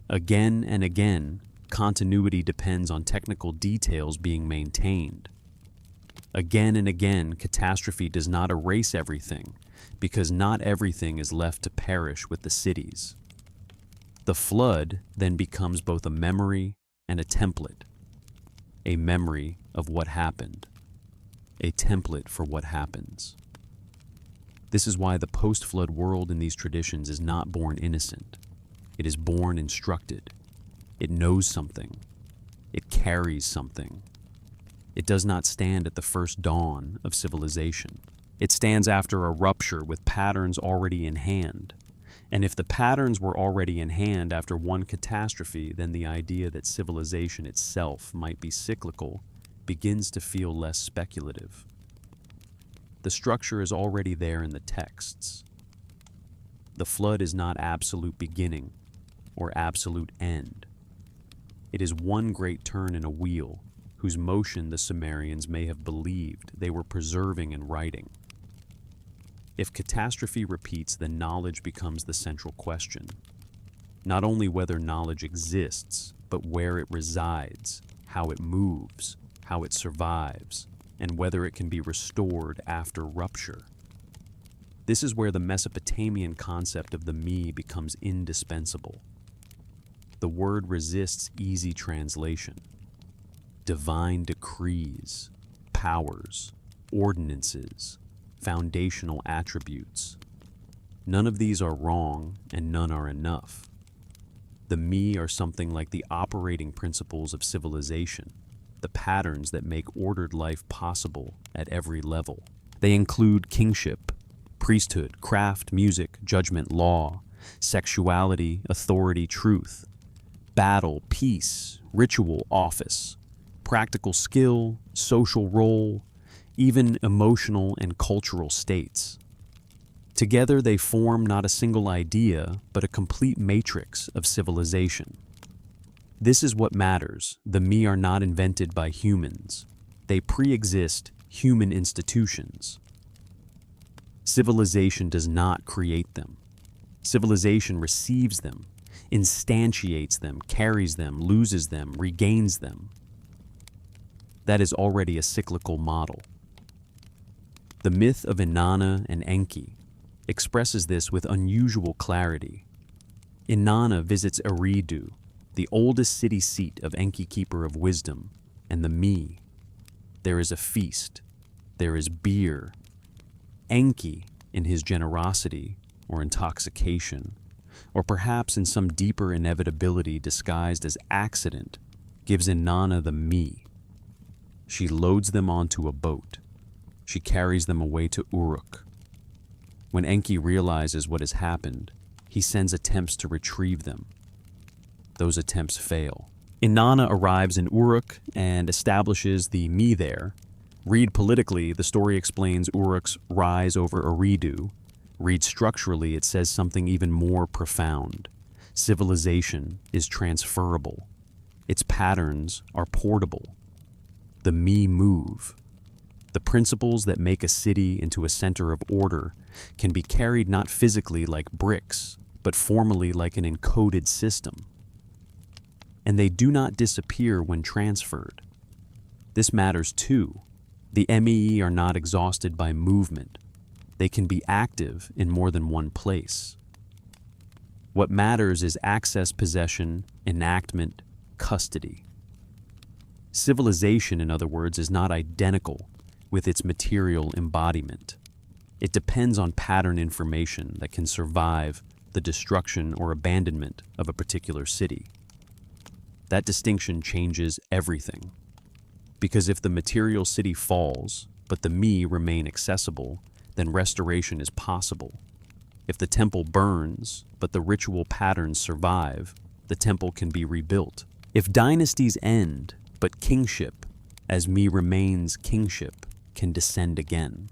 Again and again, continuity depends on technical details being maintained. Again and again, catastrophe does not erase everything, because not everything is left to perish with the cities. The flood then becomes both a memory and a template. A memory of what happened, a template for what happens. This is why the post-flood world in these traditions is not born innocent. It is born instructed. It knows something. It carries something. It does not stand at the first dawn of civilization. It stands after a rupture with patterns already in hand. And if the patterns were already in hand after one catastrophe, then the idea that civilization itself might be cyclical begins to feel less speculative. The structure is already there in the texts. The flood is not absolute beginning or absolute end. It is one great turn in a wheel whose motion the Sumerians may have believed they were preserving and writing. If catastrophe repeats, then knowledge becomes the central question. Not only whether knowledge exists, but where it resides, how it moves, how it survives, and whether it can be restored after rupture. This is where the Mesopotamian concept of the me becomes indispensable. The word resists easy translation. Divine decrees, powers, ordinances, foundational attributes. None of these are wrong and none are enough. The me are something like the operating principles of civilization, the patterns that make ordered life possible at every level. They include kingship, priesthood, craft, music, judgment, law, sexuality, authority, truth, battle, peace, ritual, office, practical skill, social role, even emotional and cultural states. Together they form not a single idea, but a complete matrix of civilization. This is what matters. The me are not invented by humans. They pre-exist human institutions. Civilization does not create them. Civilization receives them instantiates them, carries them, loses them, regains them. That is already a cyclical model. The myth of Inanna and Enki expresses this with unusual clarity. Inanna visits Eridu, the oldest city seat of Enki, keeper of wisdom, and the me. There is a feast. There is beer. Enki, in his generosity or intoxication, or perhaps in some deeper inevitability disguised as accident, gives Inanna the me. She loads them onto a boat. She carries them away to Uruk. When Enki realizes what has happened, he sends attempts to retrieve them. Those attempts fail. Inanna arrives in Uruk and establishes the me there. Read politically, the story explains Uruk's rise over Eridu. Read structurally, it says something even more profound. Civilization is transferable. Its patterns are portable. The me move. The principles that make a city into a center of order can be carried not physically like bricks, but formally like an encoded system. And they do not disappear when transferred. This matters too. The MEE are not exhausted by movement. They can be active in more than one place. What matters is access, possession, enactment, custody. Civilization, in other words, is not identical with its material embodiment. It depends on pattern information that can survive the destruction or abandonment of a particular city. That distinction changes everything. Because if the material city falls, but the me remain accessible, then restoration is possible. If the temple burns, but the ritual patterns survive, the temple can be rebuilt. If dynasties end, but kingship, as me remains kingship, can descend again.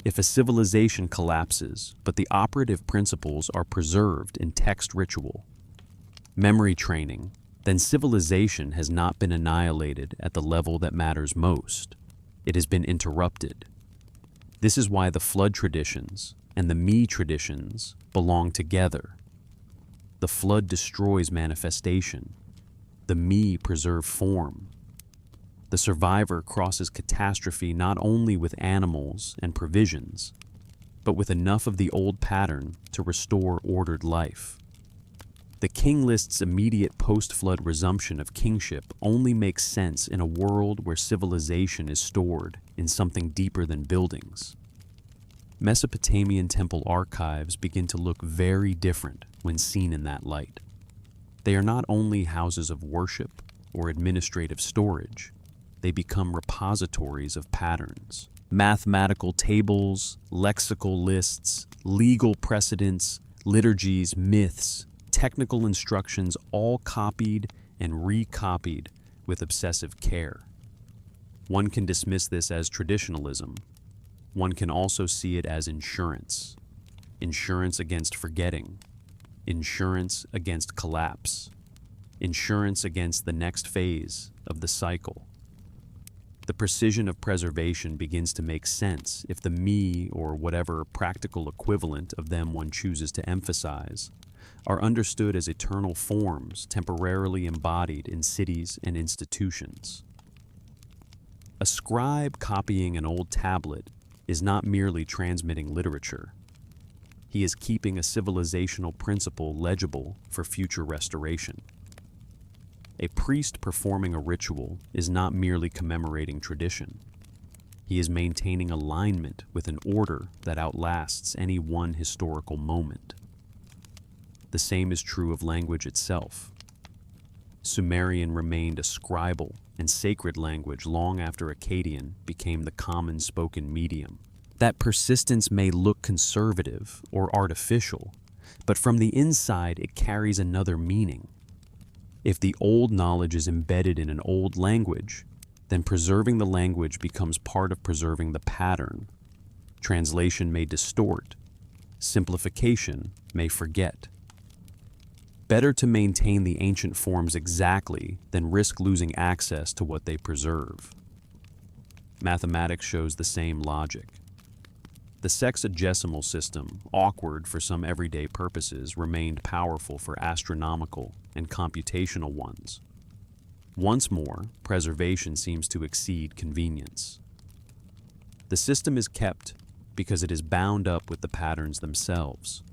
If a civilization collapses, but the operative principles are preserved in text ritual, memory training, then civilization has not been annihilated at the level that matters most. It has been interrupted. This is why the flood traditions and the me traditions belong together. The flood destroys manifestation. The me preserve form. The survivor crosses catastrophe not only with animals and provisions, but with enough of the old pattern to restore ordered life. The king list's immediate post-flood resumption of kingship only makes sense in a world where civilization is stored in something deeper than buildings. Mesopotamian temple archives begin to look very different when seen in that light. They are not only houses of worship or administrative storage, they become repositories of patterns. Mathematical tables, lexical lists, legal precedents, liturgies, myths, technical instructions, all copied and recopied with obsessive care. One can dismiss this as traditionalism. One can also see it as insurance. Insurance against forgetting. Insurance against collapse. Insurance against the next phase of the cycle. The precision of preservation begins to make sense if the me, or whatever practical equivalent of them one chooses to emphasize, are understood as eternal forms temporarily embodied in cities and institutions. A scribe copying an old tablet is not merely transmitting literature. He is keeping a civilizational principle legible for future restoration. A priest performing a ritual is not merely commemorating tradition. He is maintaining alignment with an order that outlasts any one historical moment. The same is true of language itself. Sumerian remained a scribal and sacred language long after Akkadian became the common spoken medium. That persistence may look conservative or artificial, but from the inside it carries another meaning. If the old knowledge is embedded in an old language, then preserving the language becomes part of preserving the pattern. Translation may distort. Simplification may forget. Better to maintain the ancient forms exactly than risk losing access to what they preserve. Mathematics shows the same logic. The sexagesimal system, awkward for some everyday purposes, remained powerful for astronomical and computational ones. Once more, preservation seems to exceed convenience. The system is kept because it is bound up with the patterns themselves.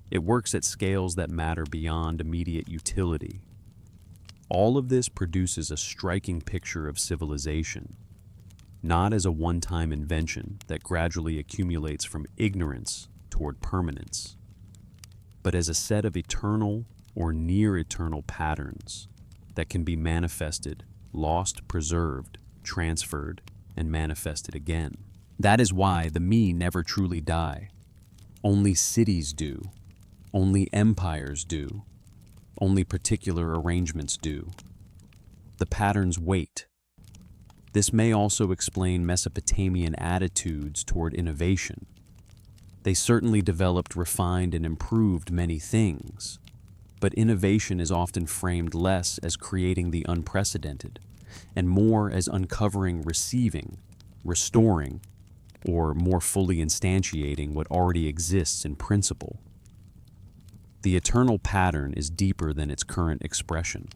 It works at scales that matter beyond immediate utility. All of this produces a striking picture of civilization, not as a one-time invention that gradually accumulates from ignorance toward permanence, but as a set of eternal or near-eternal patterns that can be manifested, lost, preserved, transferred, and manifested again. That is why the me never truly die. Only cities do. Only empires do. Only particular arrangements do. The patterns wait. This may also explain Mesopotamian attitudes toward innovation. They certainly developed, refined, and improved many things, but innovation is often framed less as creating the unprecedented, and more as uncovering, receiving, restoring, or more fully instantiating what already exists in principle. The eternal pattern is deeper than its current expression.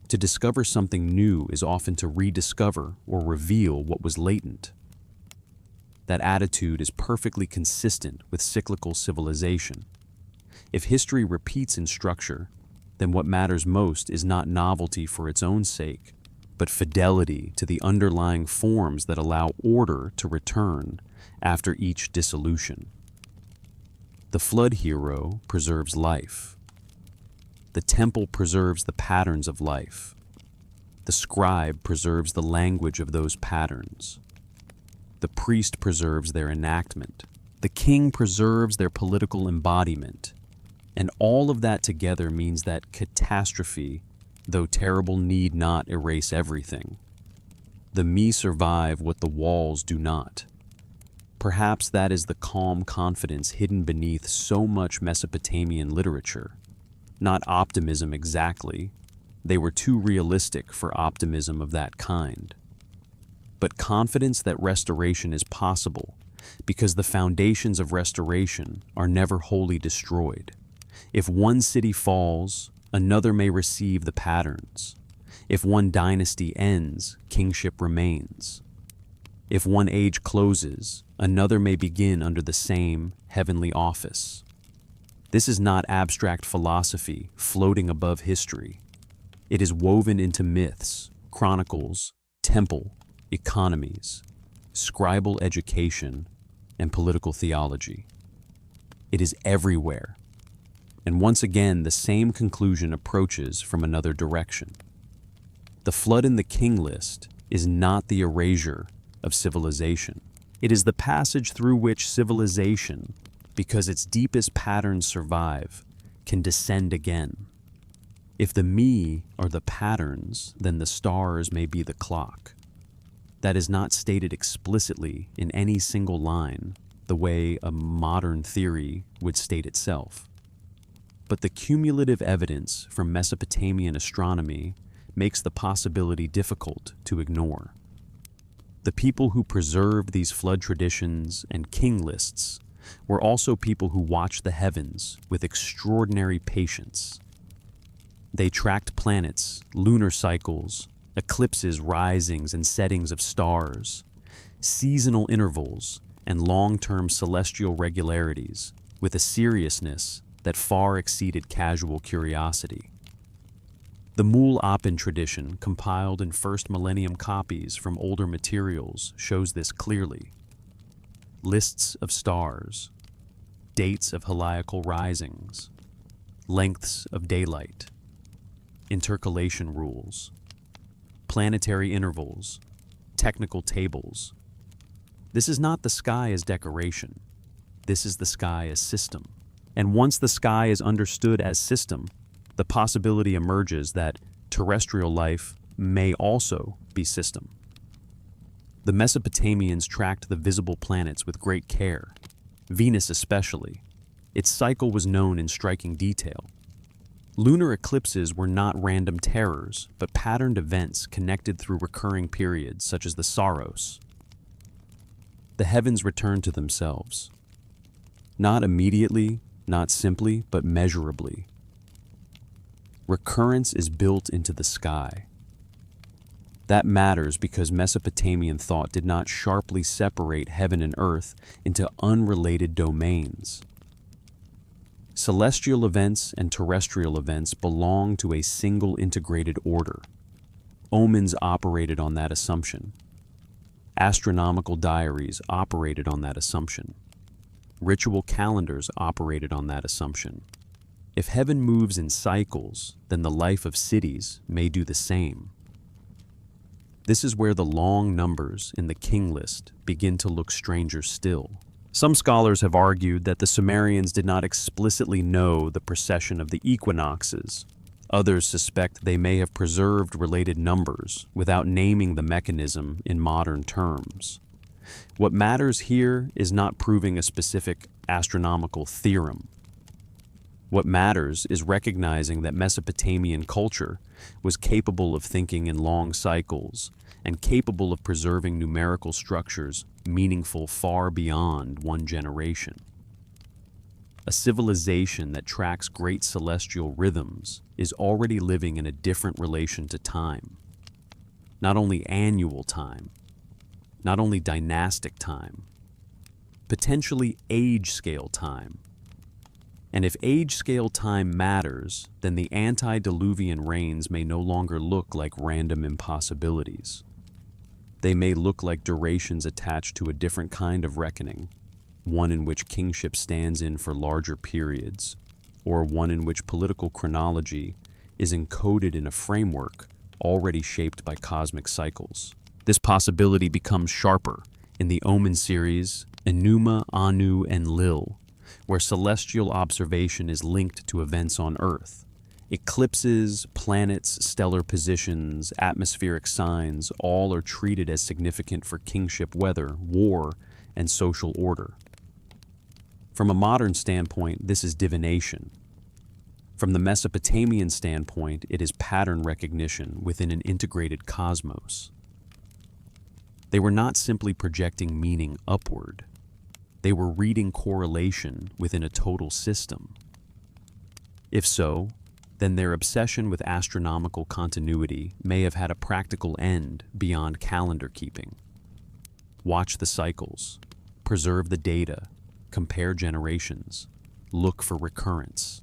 To discover something new is often to rediscover or reveal what was latent. That attitude is perfectly consistent with cyclical civilization. If history repeats in structure, then what matters most is not novelty for its own sake, but fidelity to the underlying forms that allow order to return after each dissolution. The flood hero preserves life. The temple preserves the patterns of life. The scribe preserves the language of those patterns. The priest preserves their enactment. The king preserves their political embodiment. And all of that together means that catastrophe, though terrible, need not erase everything. The me survive what the walls do not. Perhaps that is the calm confidence hidden beneath so much Mesopotamian literature. Not optimism exactly. They were too realistic for optimism of that kind. But confidence that restoration is possible, because the foundations of restoration are never wholly destroyed. If one city falls, another may receive the patterns. If one dynasty ends, kingship remains. If one age closes, another may begin under the same heavenly office. This is not abstract philosophy floating above history. It is woven into myths, chronicles, temple, economies, scribal education, and political theology. It is everywhere. And once again, the same conclusion approaches from another direction. The flood in the king list is not the erasure of civilization. It is the passage through which civilization, because its deepest patterns survive, can descend again. If the me are the patterns, then the stars may be the clock. That is not stated explicitly in any single line, the way a modern theory would state itself. But the cumulative evidence from Mesopotamian astronomy makes the possibility difficult to ignore. The people who preserved these flood traditions and king lists were also people who watched the heavens with extraordinary patience. They tracked planets, lunar cycles, eclipses, risings and settings of stars, seasonal intervals, and long-term celestial regularities with a seriousness that far exceeded casual curiosity. The Mul-Apen tradition, compiled in first millennium copies from older materials, shows this clearly. Lists of stars, dates of heliacal risings, lengths of daylight, intercalation rules, planetary intervals, technical tables. This is not the sky as decoration. This is the sky as system. And once the sky is understood as system, the possibility emerges that terrestrial life may also be system. The Mesopotamians tracked the visible planets with great care, Venus especially. Its cycle was known in striking detail. Lunar eclipses were not random terrors, but patterned events connected through recurring periods such as the Saros. the heavens return to themselves. Not immediately, not simply, but measurably. Recurrence is built into the sky. That matters because Mesopotamian thought did not sharply separate heaven and earth into unrelated domains. Celestial events and terrestrial events belong to a single integrated order. Omens operated on that assumption. Astronomical diaries operated on that assumption. Ritual calendars operated on that assumption. If heaven moves in cycles, then the life of cities may do the same. This is where the long numbers in the king list begin to look stranger still. Some scholars have argued that the Sumerians did not explicitly know the precession of the equinoxes. Others suspect they may have preserved related numbers without naming the mechanism in modern terms. What matters here is not proving a specific astronomical theorem. What matters is recognizing that Mesopotamian culture was capable of thinking in long cycles and capable of preserving numerical structures meaningful far beyond one generation. A civilization that tracks great celestial rhythms is already living in a different relation to time. Not only annual time, not only dynastic time, potentially age-scale time. And if age-scale time matters, then the antediluvian rains may no longer look like random impossibilities. They may look like durations attached to a different kind of reckoning, one in which kingship stands in for larger periods, or one in which political chronology is encoded in a framework already shaped by cosmic cycles. This possibility becomes sharper in the Omen series Enuma, Anu, and Lil, where celestial observation is linked to events on Earth. Eclipses, planets, stellar positions, atmospheric signs, all are treated as significant for kingship weather, war, and social order. From a modern standpoint, this is divination. From the Mesopotamian standpoint, it is pattern recognition within an integrated cosmos. They were not simply projecting meaning upward. They were reading correlation within a total system. If so, then their obsession with astronomical continuity may have had a practical end beyond calendar keeping. Watch the cycles, preserve the data, compare generations, look for recurrence.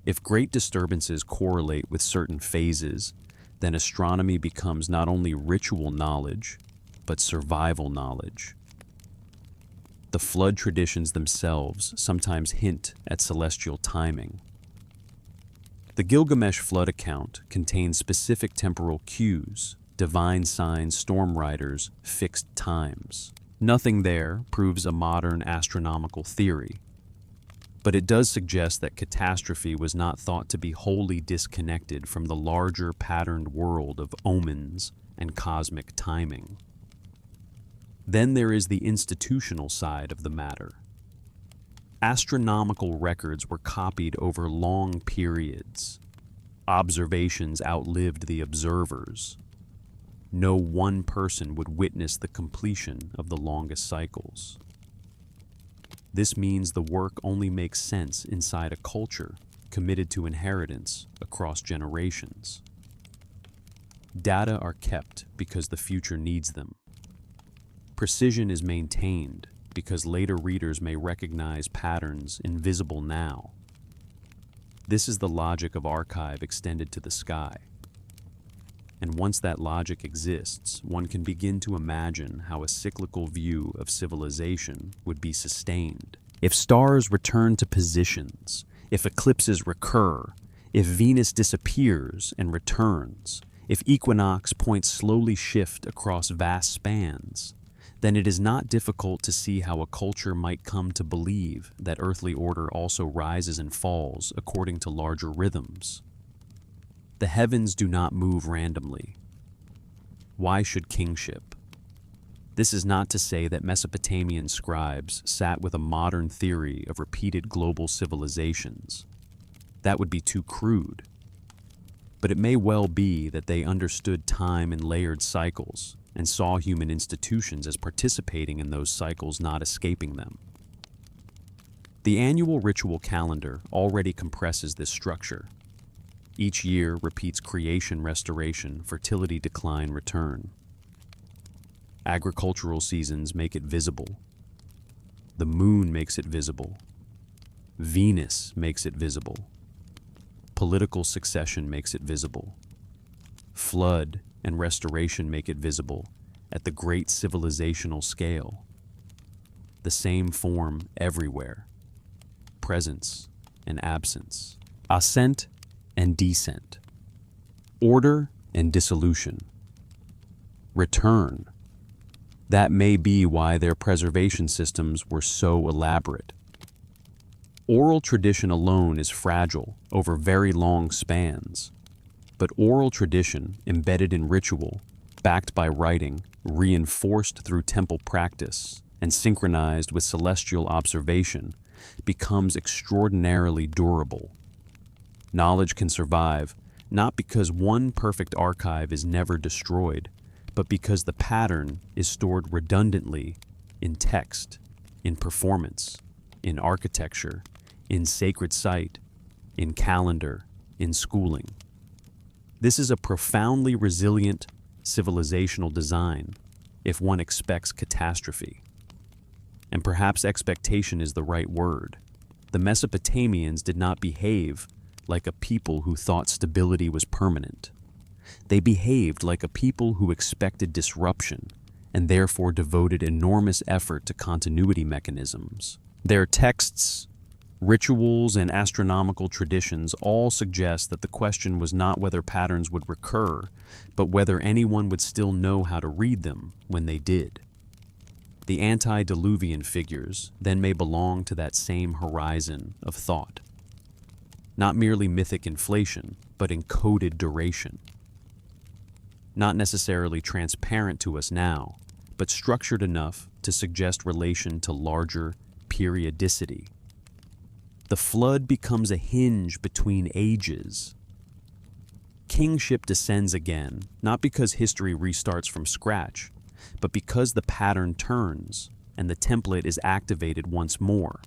If great disturbances correlate with certain phases, then astronomy becomes not only ritual knowledge, but survival knowledge. The flood traditions themselves sometimes hint at celestial timing. The Gilgamesh flood account contains specific temporal cues, divine signs, storm riders, fixed times. Nothing there proves a modern astronomical theory, but it does suggest that catastrophe was not thought to be wholly disconnected from the larger patterned world of omens and cosmic timing. Then there is the institutional side of the matter. Astronomical records were copied over long periods. Observations outlived the observers. No one person would witness the completion of the longest cycles. This means the work only makes sense inside a culture committed to inheritance across generations. Data are kept because the future needs them. Precision is maintained because later readers may recognize patterns invisible now. This is the logic of archive extended to the sky. And once that logic exists, one can begin to imagine how a cyclical view of civilization would be sustained. If stars return to positions, if eclipses recur, if Venus disappears and returns, if equinox points slowly shift across vast spans, then it is not difficult to see how a culture might come to believe that earthly order also rises and falls according to larger rhythms. The heavens do not move randomly. Why should kingship? This is not to say that Mesopotamian scribes sat with a modern theory of repeated global civilizations. That would be too crude. But it may well be that they understood time in layered cycles and saw human institutions as participating in those cycles, not escaping them. The annual ritual calendar already compresses this structure. Each year repeats creation, restoration, fertility, decline, return. Agricultural seasons make it visible. The moon makes it visible. Venus makes it visible. Political succession makes it visible. Flood and restoration make it visible at the great civilizational scale. The same form everywhere. Presence and absence. Ascent and descent. Order and dissolution. Return. That may be why their preservation systems were so elaborate. Oral tradition alone is fragile over very long spans, but oral tradition embedded in ritual, backed by writing, reinforced through temple practice, and synchronized with celestial observation, becomes extraordinarily durable. Knowledge can survive, not because one perfect archive is never destroyed, but because the pattern is stored redundantly in text, in performance, in architecture, in sacred site, in calendar, in schooling. This is a profoundly resilient civilizational design if one expects catastrophe. And perhaps expectation is the right word. The Mesopotamians did not behave like a people who thought stability was permanent. They behaved like a people who expected disruption and therefore devoted enormous effort to continuity mechanisms. Their texts, rituals, and astronomical traditions all suggest that the question was not whether patterns would recur, but whether anyone would still know how to read them when they did. The antediluvian figures then may belong to that same horizon of thought. Not merely mythic inflation, but encoded duration. Not necessarily transparent to us now, but structured enough to suggest relation to larger periodicity. The flood becomes a hinge between ages. Kingship descends again, not because history restarts from scratch, but because the pattern turns and the template is activated once more.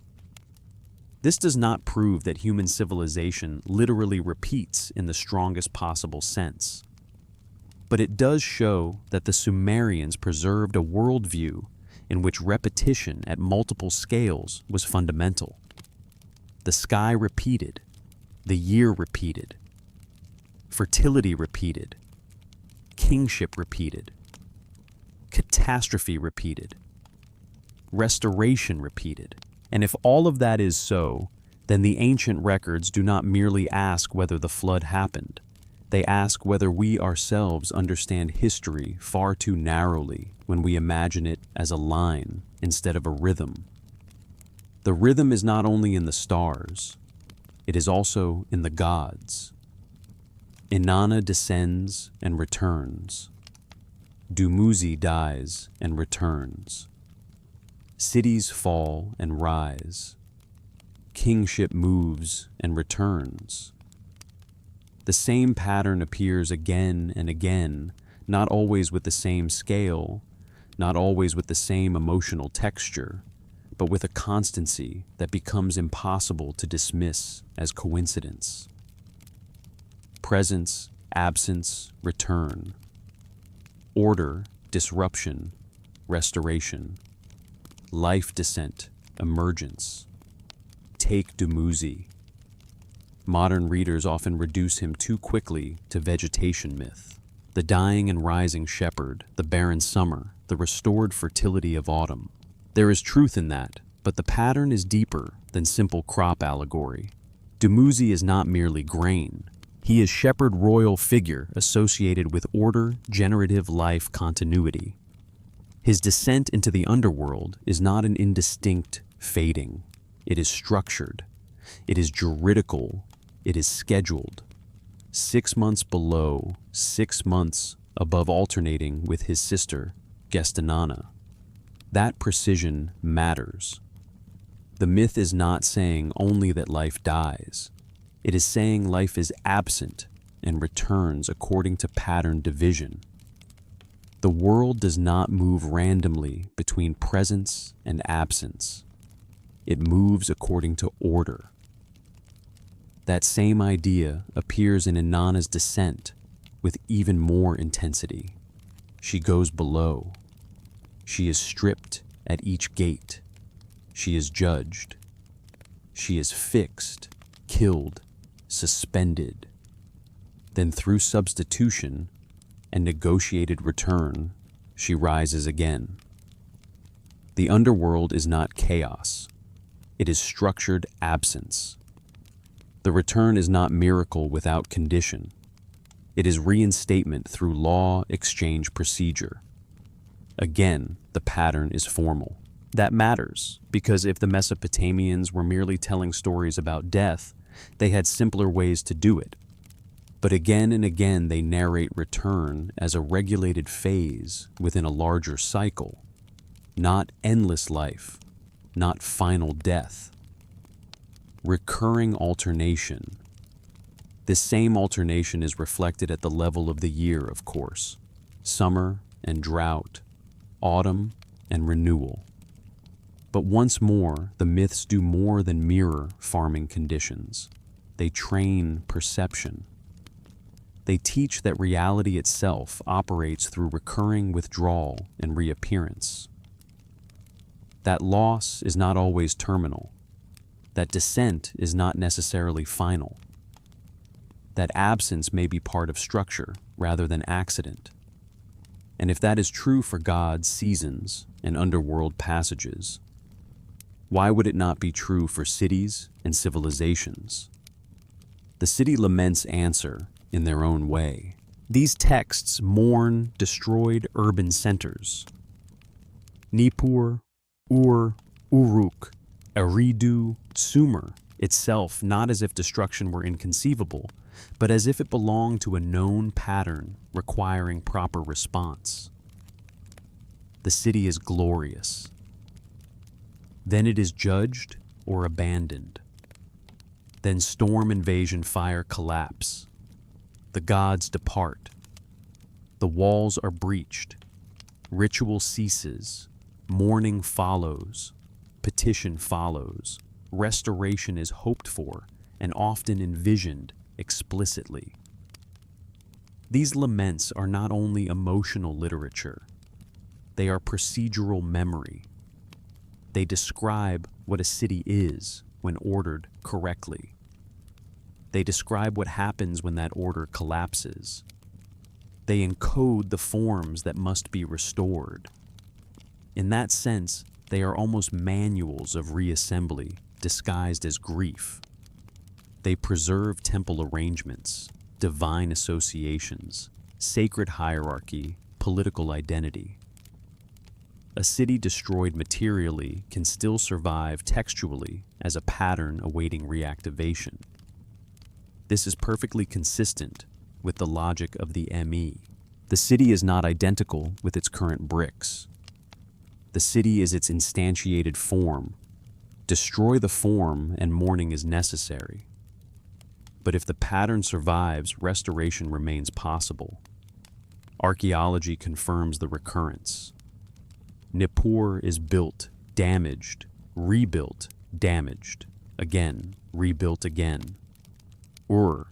This does not prove that human civilization literally repeats in the strongest possible sense, but it does show that the Sumerians preserved a worldview in which repetition at multiple scales was fundamental. The sky repeated, the year repeated, fertility repeated, kingship repeated, catastrophe repeated, restoration repeated. And if all of that is so, then the ancient records do not merely ask whether the flood happened. They ask whether we ourselves understand history far too narrowly when we imagine it as a line instead of a rhythm. The rhythm is not only in the stars, it is also in the gods. Inanna descends and returns. Dumuzi dies and returns. Cities fall and rise. Kingship moves and returns. The same pattern appears again and again, not always with the same scale, not always with the same emotional texture, but with a constancy that becomes impossible to dismiss as coincidence. Presence, absence, return. Order, disruption, restoration. Life descent, emergence. Take Dumuzi. Modern readers often reduce him too quickly to vegetation myth. The dying and rising shepherd, the barren summer, the restored fertility of autumn. There is truth in that, but the pattern is deeper than simple crop allegory. Dumuzi is not merely grain. He is shepherd royal figure associated with order, generative life continuity. His descent into the underworld is not an indistinct fading. It is structured. It is juridical. It is scheduled. 6 months below, 6 months above, alternating with his sister, Gestinana. That precision matters. The myth is not saying only that life dies. It is saying life is absent and returns according to pattern division. The world does not move randomly between presence and absence. It moves according to order. That same idea appears in Inanna's descent with even more intensity. She goes below. She is stripped at each gate. She is judged. She is fixed, killed, suspended. Then through substitution and negotiated return, she rises again. The underworld is not chaos. It is structured absence. The return is not miracle without condition. It is reinstatement through law, exchange, procedure. Again, the pattern is formal. That matters, because if the Mesopotamians were merely telling stories about death, they had simpler ways to do it. But again and again they narrate return as a regulated phase within a larger cycle, not endless life, not final death. Recurring alternation. This same alternation is reflected at the level of the year, of course. Summer and drought, autumn and renewal. But once more, the myths do more than mirror farming conditions. They train perception. They teach that reality itself operates through recurring withdrawal and reappearance. That loss is not always terminal. That descent is not necessarily final. That absence may be part of structure rather than accident. And if that is true for God's seasons and underworld passages, why would it not be true for cities and civilizations? The city laments answer in their own way. These texts mourn destroyed urban centers. Nippur, Ur, Uruk, Eridu, Sumer itself, not as if destruction were inconceivable, but as if it belonged to a known pattern requiring proper response. The city is glorious. Then it is judged or abandoned. Then storm, invasion, fire collapse. The gods depart. The walls are breached. Ritual ceases. Mourning follows. Petition follows. Restoration is hoped for and often envisioned explicitly. These laments are not only emotional literature, they are procedural memory. They describe what a city is when ordered correctly. They describe what happens when that order collapses. They encode the forms that must be restored. In that sense, they are almost manuals of reassembly disguised as grief. They preserve temple arrangements, divine associations, sacred hierarchy, political identity. A city destroyed materially can still survive textually as a pattern awaiting reactivation. This is perfectly consistent with the logic of the ME. The city is not identical with its current bricks. The city is its instantiated form. Destroy the form and mourning is necessary. But if the pattern survives, restoration remains possible. Archaeology confirms the recurrence. Nippur is built, damaged, rebuilt, damaged, again, rebuilt again. Ur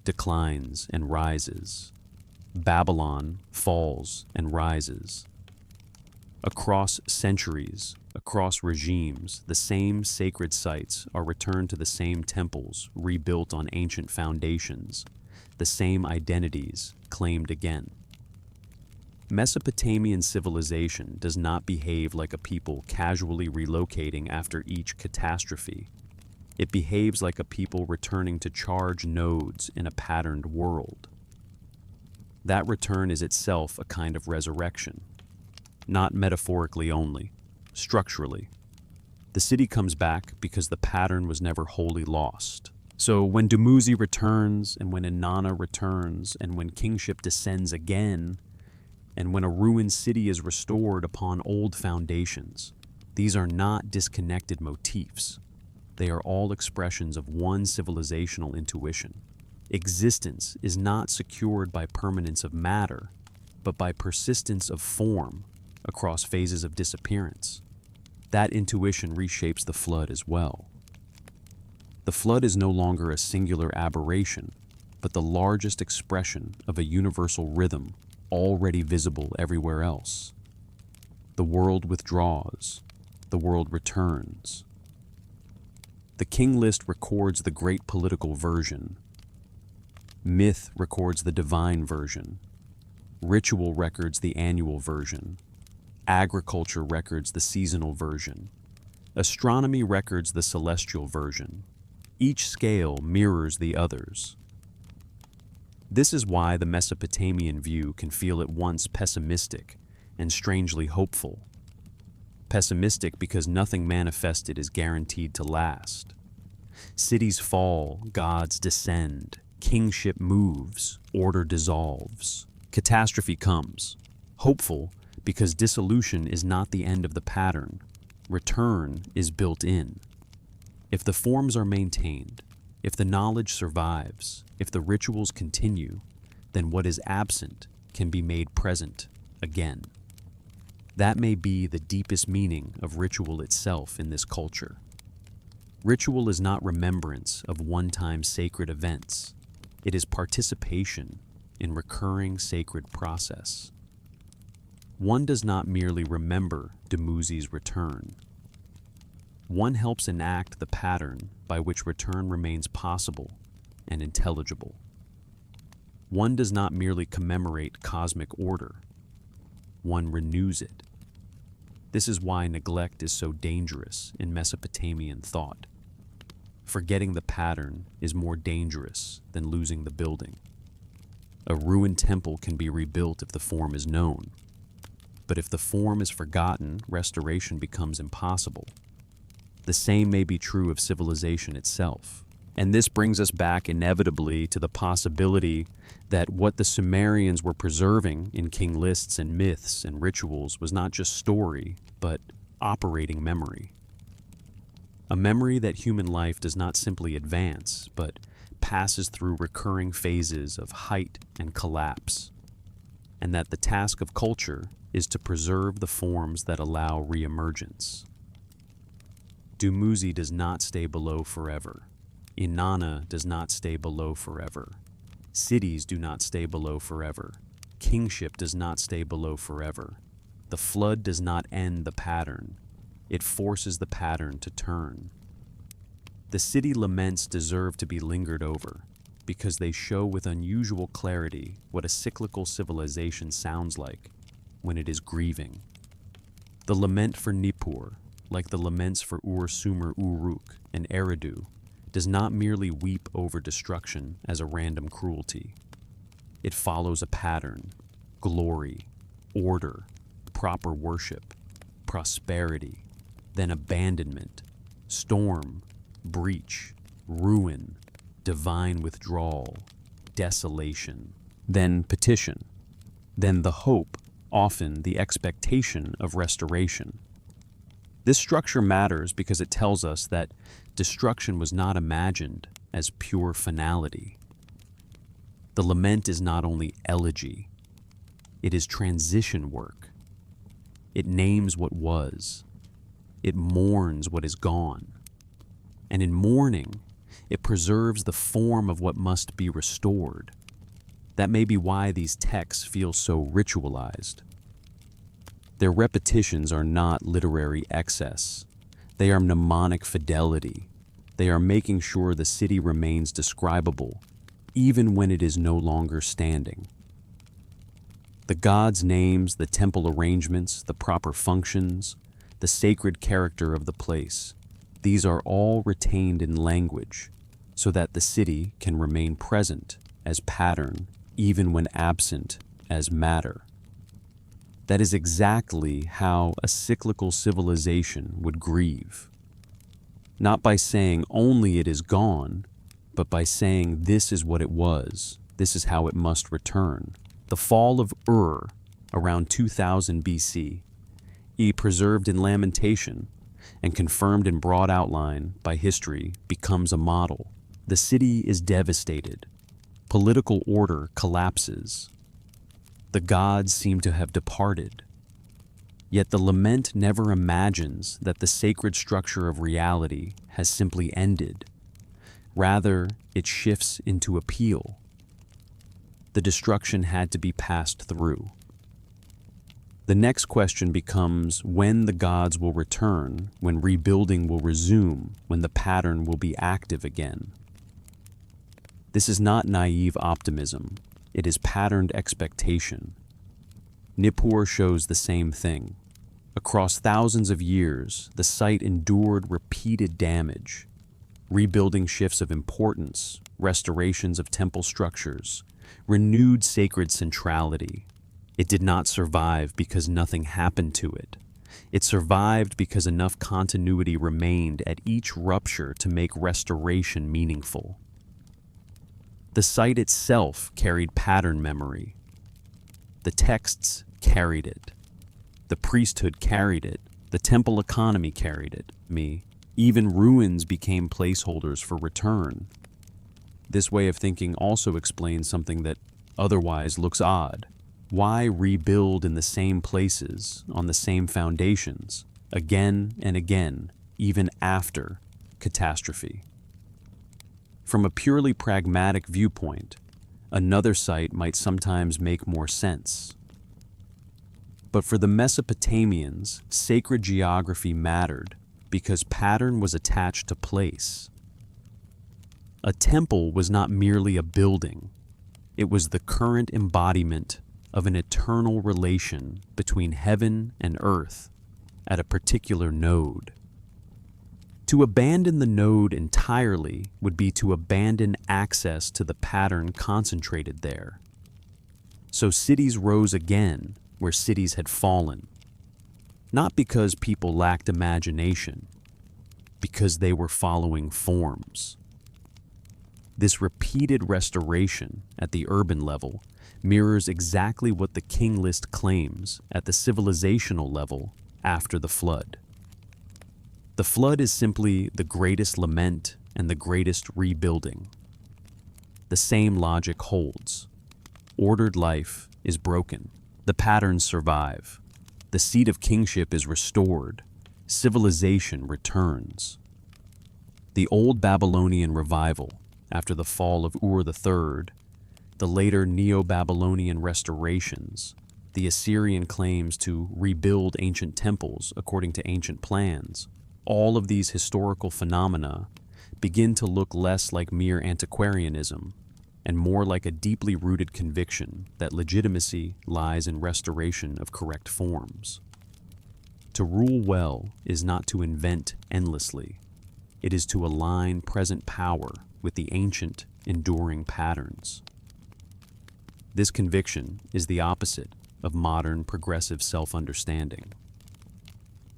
declines and rises. Babylon falls and rises. Across centuries, across regimes, the same sacred sites are returned to the same temples, rebuilt on ancient foundations, the same identities claimed again. Mesopotamian civilization does not behave like a people casually relocating after each catastrophe. It behaves like a people returning to charge nodes in a patterned world. That return is itself a kind of resurrection. Not metaphorically only, structurally. The city comes back because the pattern was never wholly lost. So when Dumuzi returns, and when Inanna returns, and when kingship descends again, and when a ruined city is restored upon old foundations, these are not disconnected motifs. They are all expressions of one civilizational intuition. Existence is not secured by permanence of matter, but by persistence of form across phases of disappearance. That intuition reshapes the flood as well. The flood is no longer a singular aberration, but the largest expression of a universal rhythm already visible everywhere else. The world withdraws, the world returns. The king list records the great political version. Myth records the divine version. Ritual records the annual version. Agriculture records the seasonal version. Astronomy records the celestial version. Each scale mirrors the others. This is why the Mesopotamian view can feel at once pessimistic and strangely hopeful. Pessimistic because nothing manifested is guaranteed to last. Cities fall, gods descend, kingship moves, order dissolves. Catastrophe comes. Hopeful because dissolution is not the end of the pattern. Return is built in. If the forms are maintained, if the knowledge survives, if the rituals continue, then what is absent can be made present again. That may be the deepest meaning of ritual itself in this culture. Ritual is not remembrance of one-time sacred events. It is participation in recurring sacred process. One does not merely remember Dumuzi's return. One helps enact the pattern by which return remains possible and intelligible. One does not merely commemorate cosmic order. One renews it. This is why neglect is so dangerous in Mesopotamian thought. Forgetting the pattern is more dangerous than losing the building. A ruined temple can be rebuilt if the form is known. But if the form is forgotten, restoration becomes impossible. The same may be true of civilization itself. And this brings us back inevitably to the possibility that what the Sumerians were preserving in king lists and myths and rituals was not just story, but operating memory. A memory that human life does not simply advance, but passes through recurring phases of height and collapse, and that the task of culture is to preserve the forms that allow reemergence. Dumuzi does not stay below forever. Inanna does not stay below forever. Cities do not stay below forever. Kingship does not stay below forever. The flood does not end the pattern. It forces the pattern to turn. The city laments deserve to be lingered over because they show with unusual clarity what a cyclical civilization sounds like when it is grieving. The lament for Nippur, like the laments for Ur-Sumer Uruk and Eridu, does not merely weep over destruction as a random cruelty. It follows a pattern: glory, order, proper worship, prosperity, then abandonment, storm, breach, ruin, divine withdrawal, desolation, then petition, then the hope, often the expectation of restoration. This structure matters because it tells us that destruction was not imagined as pure finality. The lament is not only elegy, it is transition work. It names what was. It mourns what is gone. And in mourning, it preserves the form of what must be restored. That may be why these texts feel so ritualized. Their repetitions are not literary excess. They are mnemonic fidelity. They are making sure the city remains describable, even when it is no longer standing. The gods' names, the temple arrangements, the proper functions, the sacred character of the place, these are all retained in language so that the city can remain present as pattern, even when absent as matter. That is exactly how a cyclical civilization would grieve. Not by saying only it is gone, but by saying this is what it was, this is how it must return. The fall of Ur, around 2000 BC, preserved in lamentation and confirmed in broad outline by history, becomes a model. The city is devastated. Political order collapses. The gods seem to have departed. Yet the lament never imagines that the sacred structure of reality has simply ended. Rather, it shifts into appeal. The destruction had to be passed through. The next question becomes when the gods will return, when rebuilding will resume, when the pattern will be active again. This is not naive optimism, it is patterned expectation. Nippur shows the same thing. Across thousands of years, the site endured repeated damage, rebuilding shifts of importance, restorations of temple structures, renewed sacred centrality. It did not survive because nothing happened to it. It survived because enough continuity remained at each rupture to make restoration meaningful. The site itself carried pattern memory. The texts carried it. The priesthood carried it. The temple economy carried it. Even ruins became placeholders for return. This way of thinking also explains something that otherwise looks odd. Why rebuild in the same places, on the same foundations, again and again, even after catastrophe? From a purely pragmatic viewpoint, another site might sometimes make more sense. But for the Mesopotamians, sacred geography mattered because pattern was attached to place. A temple was not merely a building, it was the current embodiment of an eternal relation between heaven and earth at a particular node. To abandon the node entirely would be to abandon access to the pattern concentrated there. So cities rose again where cities had fallen, not because people lacked imagination, because they were following forms. This repeated restoration at the urban level mirrors exactly what the king list claims at the civilizational level after the flood. The flood is simply the greatest lament and the greatest rebuilding. The same logic holds. Ordered life is broken. The patterns survive. The seat of kingship is restored. Civilization returns. The old Babylonian revival, after the fall of Ur III, the later Neo-Babylonian restorations, the Assyrian claims to rebuild ancient temples according to ancient plans, all of these historical phenomena begin to look less like mere antiquarianism and more like a deeply rooted conviction that legitimacy lies in restoration of correct forms. To rule well is not to invent endlessly. It is to align present power with the ancient, enduring patterns. This conviction is the opposite of modern progressive self-understanding.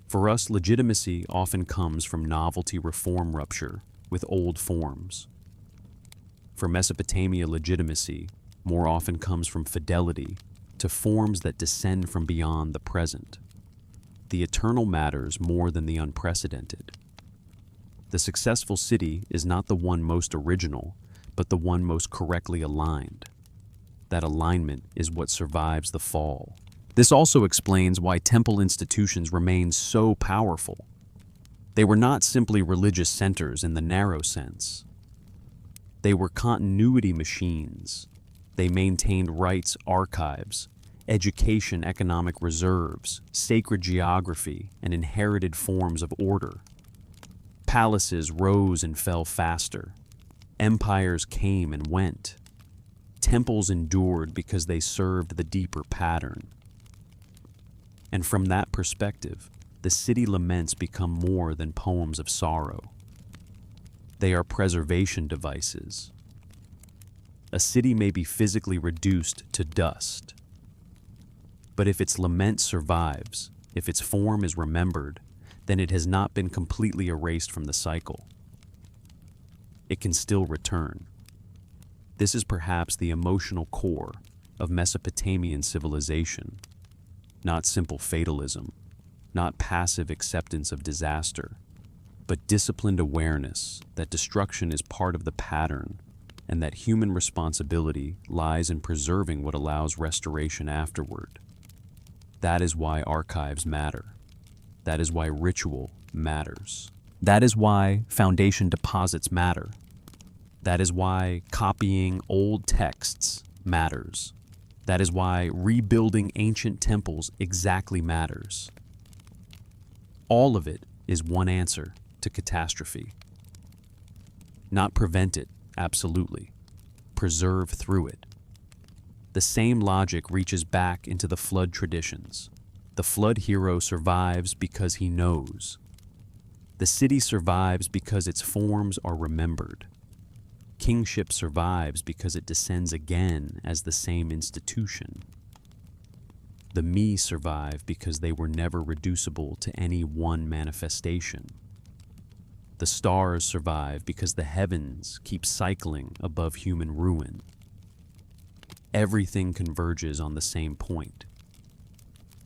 For us, legitimacy often comes from novelty reform rupture with old forms. For Mesopotamia, legitimacy more often comes from fidelity to forms that descend from beyond the present. The eternal matters more than the unprecedented. The successful city is not the one most original, but the one most correctly aligned. That alignment is what survives the fall. This also explains why temple institutions remain so powerful. They were not simply religious centers in the narrow sense. They were continuity machines. They maintained rites archives, education economic reserves, sacred geography, and inherited forms of order. Palaces rose and fell faster. Empires came and went. Temples endured because they served the deeper pattern. And from that perspective, the city laments become more than poems of sorrow. They are preservation devices. A city may be physically reduced to dust, but if its lament survives, if its form is remembered, then it has not been completely erased from the cycle. It can still return. This is perhaps the emotional core of Mesopotamian civilization. Not simple fatalism, not passive acceptance of disaster, but disciplined awareness that destruction is part of the pattern and that human responsibility lies in preserving what allows restoration afterward. That is why archives matter. That is why ritual matters. That is why foundation deposits matter. That is why copying old texts matters. That is why rebuilding ancient temples exactly matters. All of it is one answer to catastrophe. Not prevent it, absolutely. Preserve through it. The same logic reaches back into the flood traditions. The flood hero survives because he knows. The city survives because its forms are remembered. Kingship survives because it descends again as the same institution. The me survive because they were never reducible to any one manifestation. The stars survive because the heavens keep cycling above human ruin. Everything converges on the same point.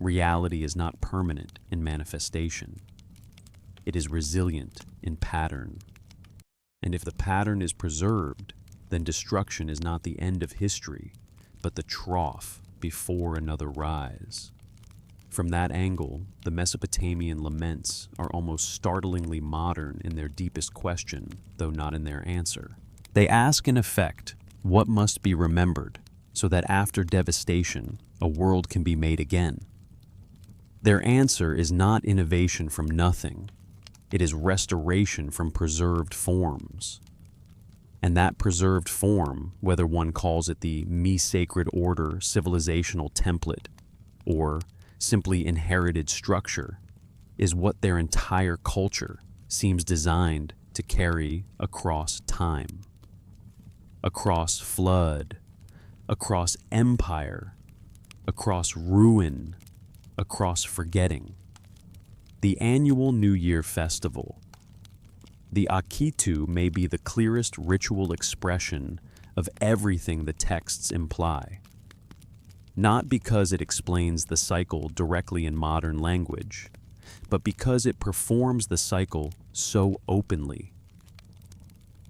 Reality is not permanent in manifestation. It is resilient in pattern. And if the pattern is preserved, then destruction is not the end of history, but the trough before another rise. From that angle, the Mesopotamian laments are almost startlingly modern in their deepest question, though not in their answer. They ask, in effect, what must be remembered so that after devastation, a world can be made again? Their answer is not innovation from nothing. It is restoration from preserved forms. And that preserved form, whether one calls it the me-sacred order civilizational template or simply inherited structure, is what their entire culture seems designed to carry across time. Across flood, across empire, across ruin, across forgetting. The annual New Year festival. The Akitu may be the clearest ritual expression of everything the texts imply. Not because it explains the cycle directly in modern language, but because it performs the cycle so openly.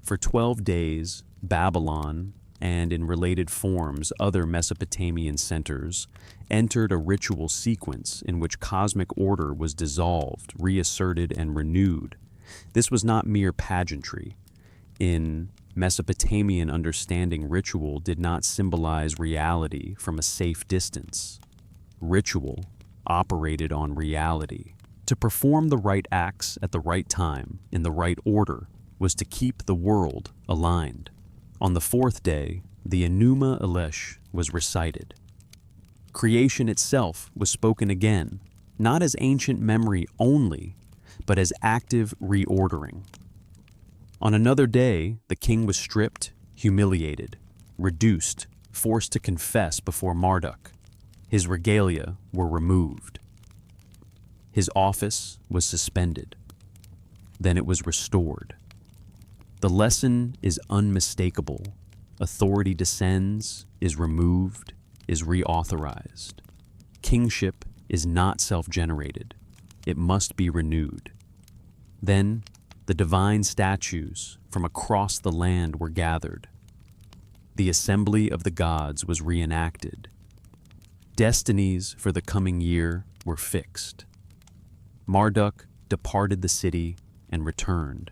For 12 days, Babylon, and in related forms other Mesopotamian centers, entered a ritual sequence in which cosmic order was dissolved, reasserted, and renewed. This was not mere pageantry. In Mesopotamian understanding, ritual did not symbolize reality from a safe distance. Ritual operated on reality. To perform the right acts at the right time, in the right order, was to keep the world aligned. On the fourth day, the Enuma Elish was recited. Creation itself was spoken again, not as ancient memory only, but as active reordering. On another day, the king was stripped, humiliated, reduced, forced to confess before Marduk. His regalia were removed. His office was suspended. Then it was restored. The lesson is unmistakable. Authority descends, is removed, is reauthorized. Kingship is not self-generated. It must be renewed. Then, the divine statues from across the land were gathered. The assembly of the gods was reenacted. Destinies for the coming year were fixed. Marduk departed the city and returned.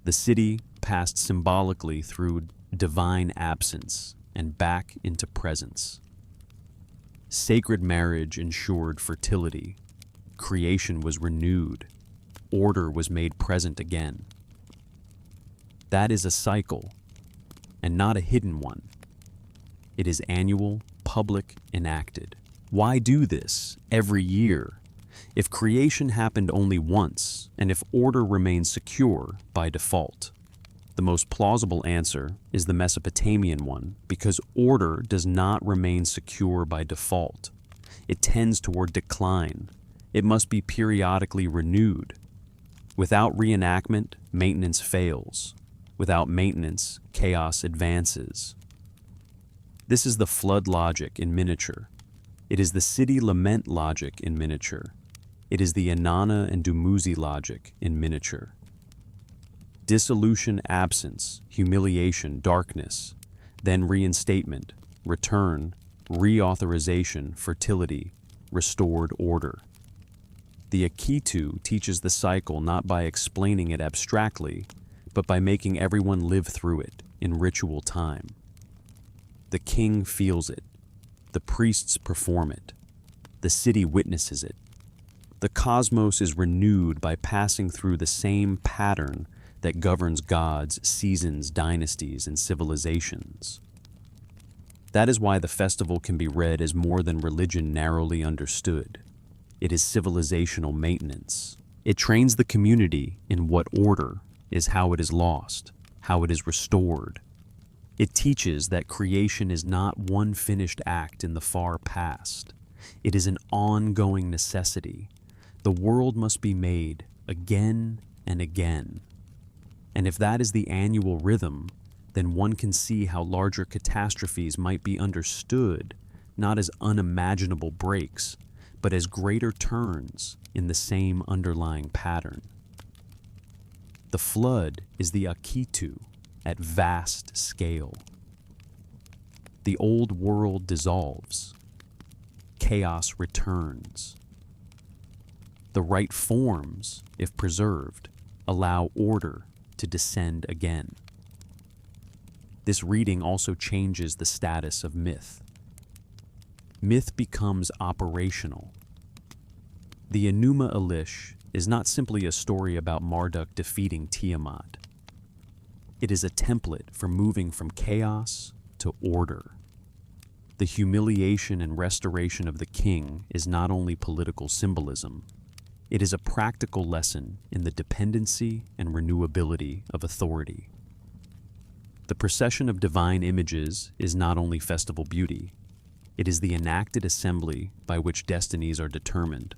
The city passed symbolically through divine absence and back into presence. Sacred marriage ensured fertility. Creation was renewed. Order was made present again. That is a cycle, and not a hidden one. It is annual, public, enacted. Why do this every year? If creation happened only once, and if order remains secure by default? The most plausible answer is the Mesopotamian one, because order does not remain secure by default. It tends toward decline. It must be periodically renewed. Without reenactment, maintenance fails. Without maintenance, chaos advances. This is the flood logic in miniature. It is the city lament logic in miniature. It is the Inanna and Dumuzi logic in miniature. Dissolution, absence, humiliation, darkness, then reinstatement, return, reauthorization, fertility, restored order. The Akitu teaches the cycle not by explaining it abstractly, but by making everyone live through it in ritual time. The king feels it, the priests perform it, the city witnesses it. The cosmos is renewed by passing through the same pattern that governs gods, seasons, dynasties, and civilizations. That is why the festival can be read as more than religion narrowly understood. It is civilizational maintenance. It trains the community in what order is, how it is lost, how it is restored. It teaches that creation is not one finished act in the far past. It is an ongoing necessity. The world must be made again and again. And if that is the annual rhythm, then one can see how larger catastrophes might be understood not as unimaginable breaks, but as greater turns in the same underlying pattern. The flood is the Akitu at vast scale. The old world dissolves. Chaos returns. The right forms, if preserved, allow order to descend again. This reading also changes the status of myth. Myth becomes operational. The Enuma Elish is not simply a story about Marduk defeating Tiamat. It is a template for moving from chaos to order. The humiliation and restoration of the king is not only political symbolism, it is a practical lesson in the dependency and renewability of authority. The procession of divine images is not only festival beauty, it is the enacted assembly by which destinies are determined.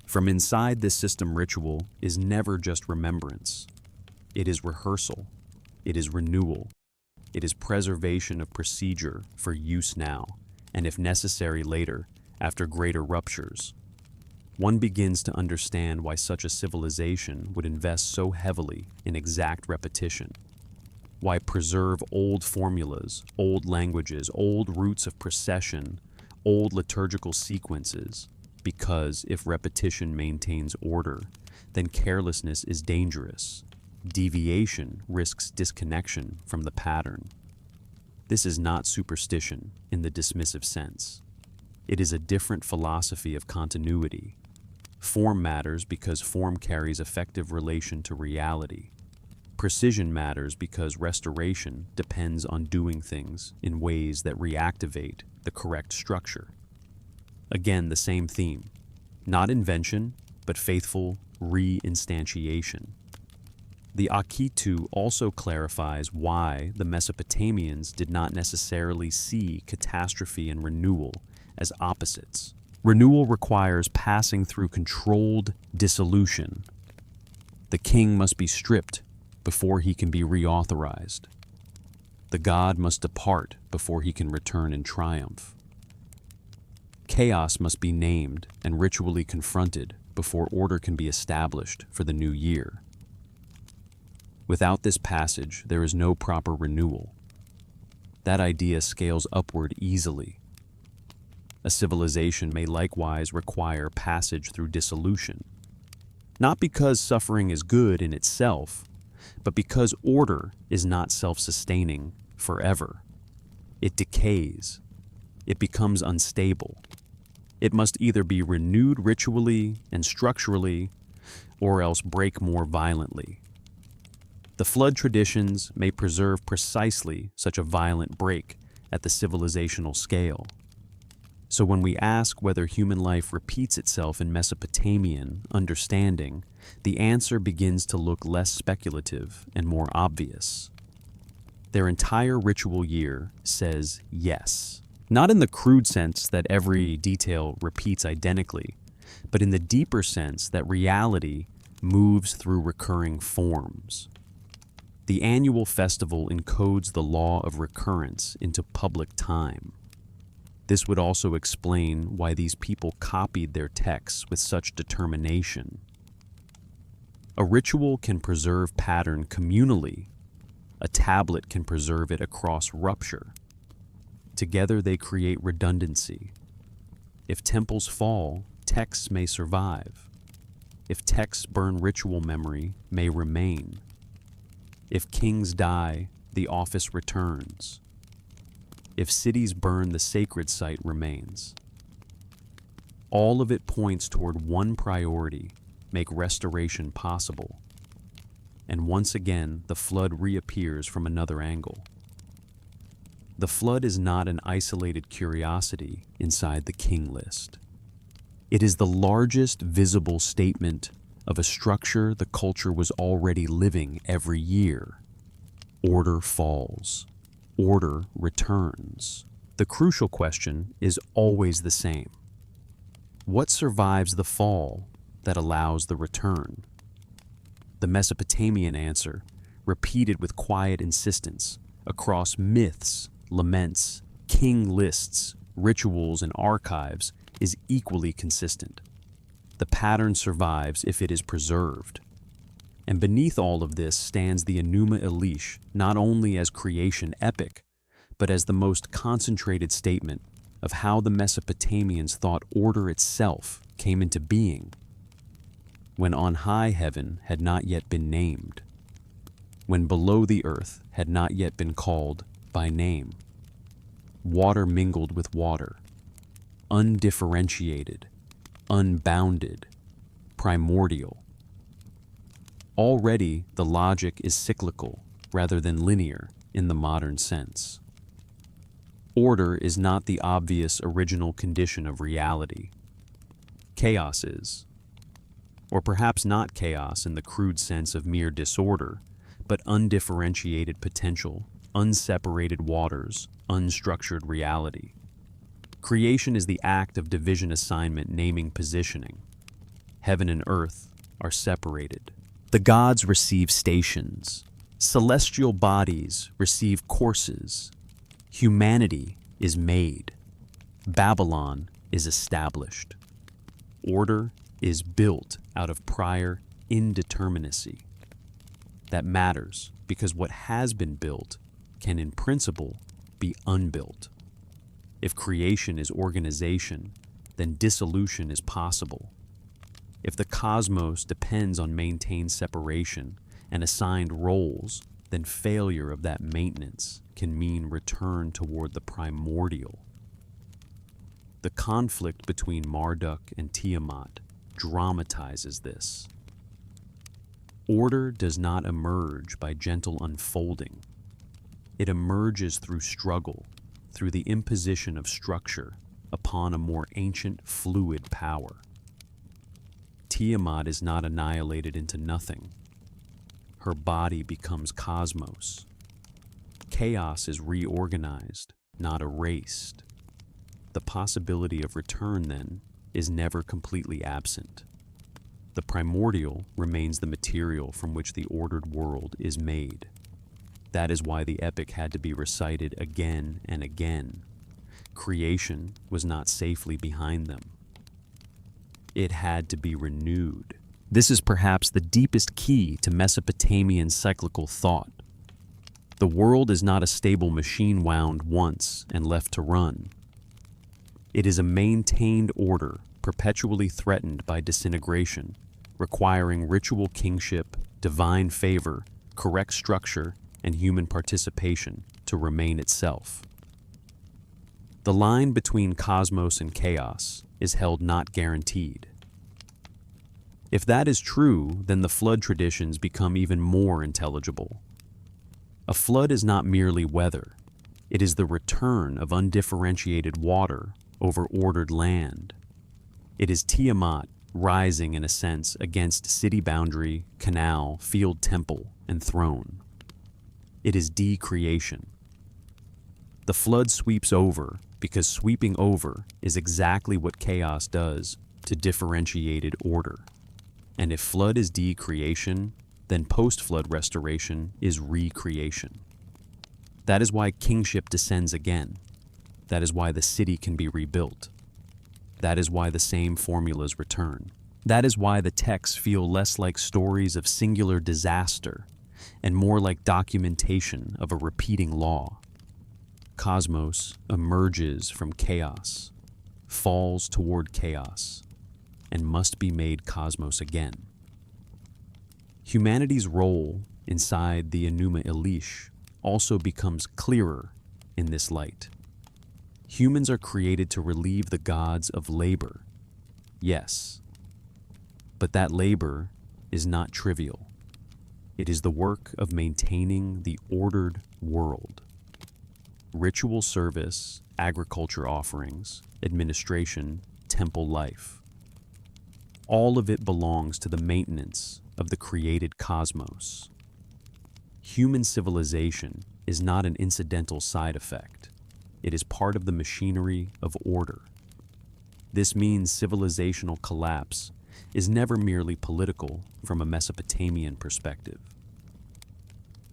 From inside this system, ritual is never just remembrance. It is rehearsal. It is renewal. It is preservation of procedure for use now, and if necessary later, after greater ruptures. One begins to understand why such a civilization would invest so heavily in exact repetition. Why preserve old formulas, old languages, old routes of procession, old liturgical sequences, because if repetition maintains order, then carelessness is dangerous. Deviation risks disconnection from the pattern. This is not superstition in the dismissive sense. It is a different philosophy of continuity. Form matters because form carries effective relation to reality. Precision matters because restoration depends on doing things in ways that reactivate the correct structure. Again, the same theme. Not invention, but faithful re-instantiation. The Akitu also clarifies why the Mesopotamians did not necessarily see catastrophe and renewal as opposites. Renewal requires passing through controlled dissolution. The king must be stripped before he can be reauthorized. The god must depart before he can return in triumph. Chaos must be named and ritually confronted before order can be established for the new year. Without this passage, there is no proper renewal. That idea scales upward easily. A civilization may likewise require passage through dissolution, not because suffering is good in itself, but because order is not self-sustaining forever. It decays. It becomes unstable. It must either be renewed ritually and structurally, or else break more violently. The flood traditions may preserve precisely such a violent break at the civilizational scale. So when we ask whether human life repeats itself in Mesopotamian understanding, the answer begins to look less speculative and more obvious. Their entire ritual year says yes. Not in the crude sense that every detail repeats identically, but in the deeper sense that reality moves through recurring forms. The annual festival encodes the law of recurrence into public time. This would also explain why these people copied their texts with such determination. A ritual can preserve pattern communally. A tablet can preserve it across rupture. Together they create redundancy. If temples fall, texts may survive. If texts burn, ritual memory may remain. If kings die, the office returns. If cities burn, the sacred site remains. All of it points toward one priority: make restoration possible. And once again, the flood reappears from another angle. The flood is not an isolated curiosity inside the king list. It is the largest visible statement of a structure the culture was already living every year. Order falls. Order returns. The crucial question is always the same. What survives the fall that allows the return? The Mesopotamian answer, repeated with quiet insistence across myths, laments, king lists, rituals, and archives, is equally consistent. The pattern survives if it is preserved. And beneath all of this stands the Enuma Elish, not only as creation epic, but as the most concentrated statement of how the Mesopotamians thought order itself came into being, when on high heaven had not yet been named, when below the earth had not yet been called by name. Water mingled with water, undifferentiated, unbounded, primordial. Already the logic is cyclical rather than linear in the modern sense. Order is not the obvious original condition of reality. Chaos is. Or perhaps not chaos in the crude sense of mere disorder, but undifferentiated potential, unseparated waters, unstructured reality. Creation is the act of division, assignment, naming, positioning. Heaven and earth are separated. The gods receive stations. Celestial bodies receive courses. Humanity is made. Babylon is established. Order is built out of prior indeterminacy. That matters because what has been built can, in principle, be unbuilt. If creation is organization, then dissolution is possible. If the cosmos depends on maintained separation and assigned roles, then failure of that maintenance can mean return toward the primordial. The conflict between Marduk and Tiamat dramatizes this. Order does not emerge by gentle unfolding. It emerges through struggle, through the imposition of structure upon a more ancient, fluid power. Tiamat is not annihilated into nothing. Her body becomes cosmos. Chaos is reorganized, not erased. The possibility of return, then, is never completely absent. The primordial remains the material from which the ordered world is made. That is why the epic had to be recited again and again. Creation was not safely behind them. It had to be renewed. This is perhaps the deepest key to Mesopotamian cyclical thought. The world is not a stable machine wound once and left to run. It is a maintained order perpetually threatened by disintegration, requiring ritual kingship, divine favor, correct structure, and human participation to remain itself. The line between cosmos and chaos is held not guaranteed. If that is true, then the flood traditions become even more intelligible. A flood is not merely weather. It is the return of undifferentiated water over ordered land. It is Tiamat rising in a sense against city boundary, canal, field temple, and throne. It is decreation. The flood sweeps over because sweeping over is exactly what chaos does to differentiated order. And if flood is decreation, then post-flood restoration is recreation. That is why kingship descends again. That is why the city can be rebuilt. That is why the same formulas return. That is why the texts feel less like stories of singular disaster and more like documentation of a repeating law. Cosmos emerges from chaos, falls toward chaos, and must be made cosmos again. Humanity's role inside the Enuma Elish also becomes clearer in this light. Humans are created to relieve the gods of labor, yes, but that labor is not trivial. It is the work of maintaining the ordered world. Ritual service, agriculture offerings, administration, temple life. All of it belongs to the maintenance of the created cosmos. Human civilization is not an incidental side effect. It is part of the machinery of order. This means civilizational collapse is never merely political from a Mesopotamian perspective.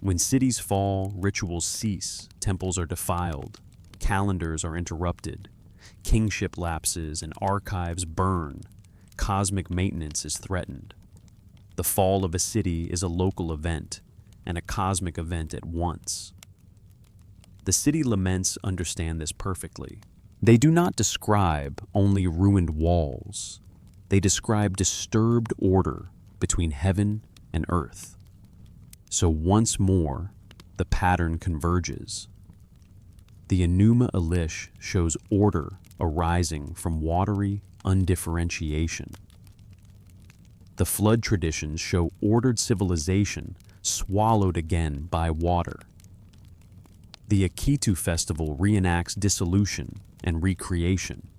When cities fall, rituals cease, temples are defiled, calendars are interrupted, kingship lapses, and archives burn, cosmic maintenance is threatened. The fall of a city is a local event and a cosmic event at once. The city laments understand this perfectly. They do not describe only ruined walls. They describe disturbed order between heaven and earth. So once more, the pattern converges. The Enuma Elish shows order arising from watery undifferentiation. The flood traditions show ordered civilization swallowed again by water. The Akitu festival reenacts dissolution and recreation.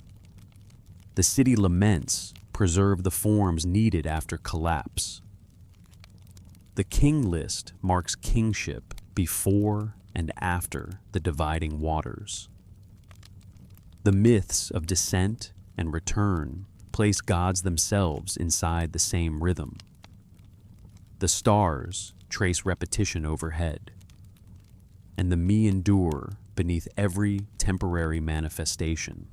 The city laments preserve the forms needed after collapse. The king list marks kingship before and after the dividing waters. The myths of descent and return place gods themselves inside the same rhythm. The stars trace repetition overhead, and the me endure beneath every temporary manifestation.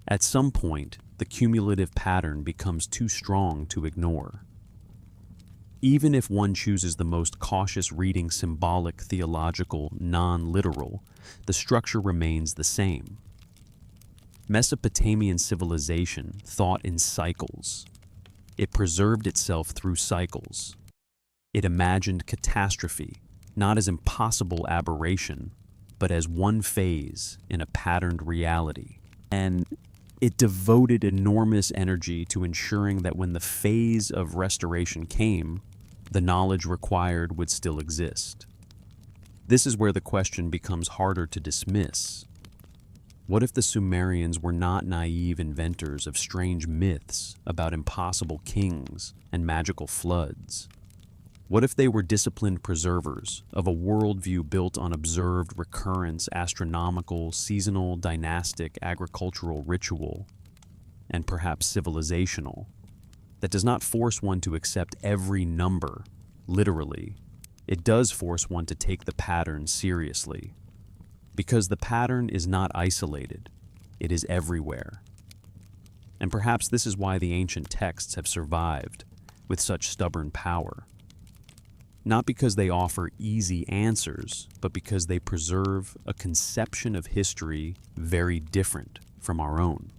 At some point, the cumulative pattern becomes too strong to ignore. Even if one chooses the most cautious reading, symbolic, theological, non-literal, the structure remains the same. Mesopotamian civilization thought in cycles. It preserved itself through cycles. It imagined catastrophe, not as impossible aberration, but as one phase in a patterned reality. And it devoted enormous energy to ensuring that when the phase of restoration came, the knowledge required would still exist. This is where the question becomes harder to dismiss. What if the Sumerians were not naive inventors of strange myths about impossible kings and magical floods? What if they were disciplined preservers of a worldview built on observed recurrence, astronomical, seasonal, dynastic, agricultural ritual, and perhaps civilizational, that does not force one to accept every number, literally? It does force one to take the pattern seriously. Because the pattern is not isolated, it is everywhere. And perhaps this is why the ancient texts have survived with such stubborn power. Not because they offer easy answers, but because they preserve a conception of history very different from our own.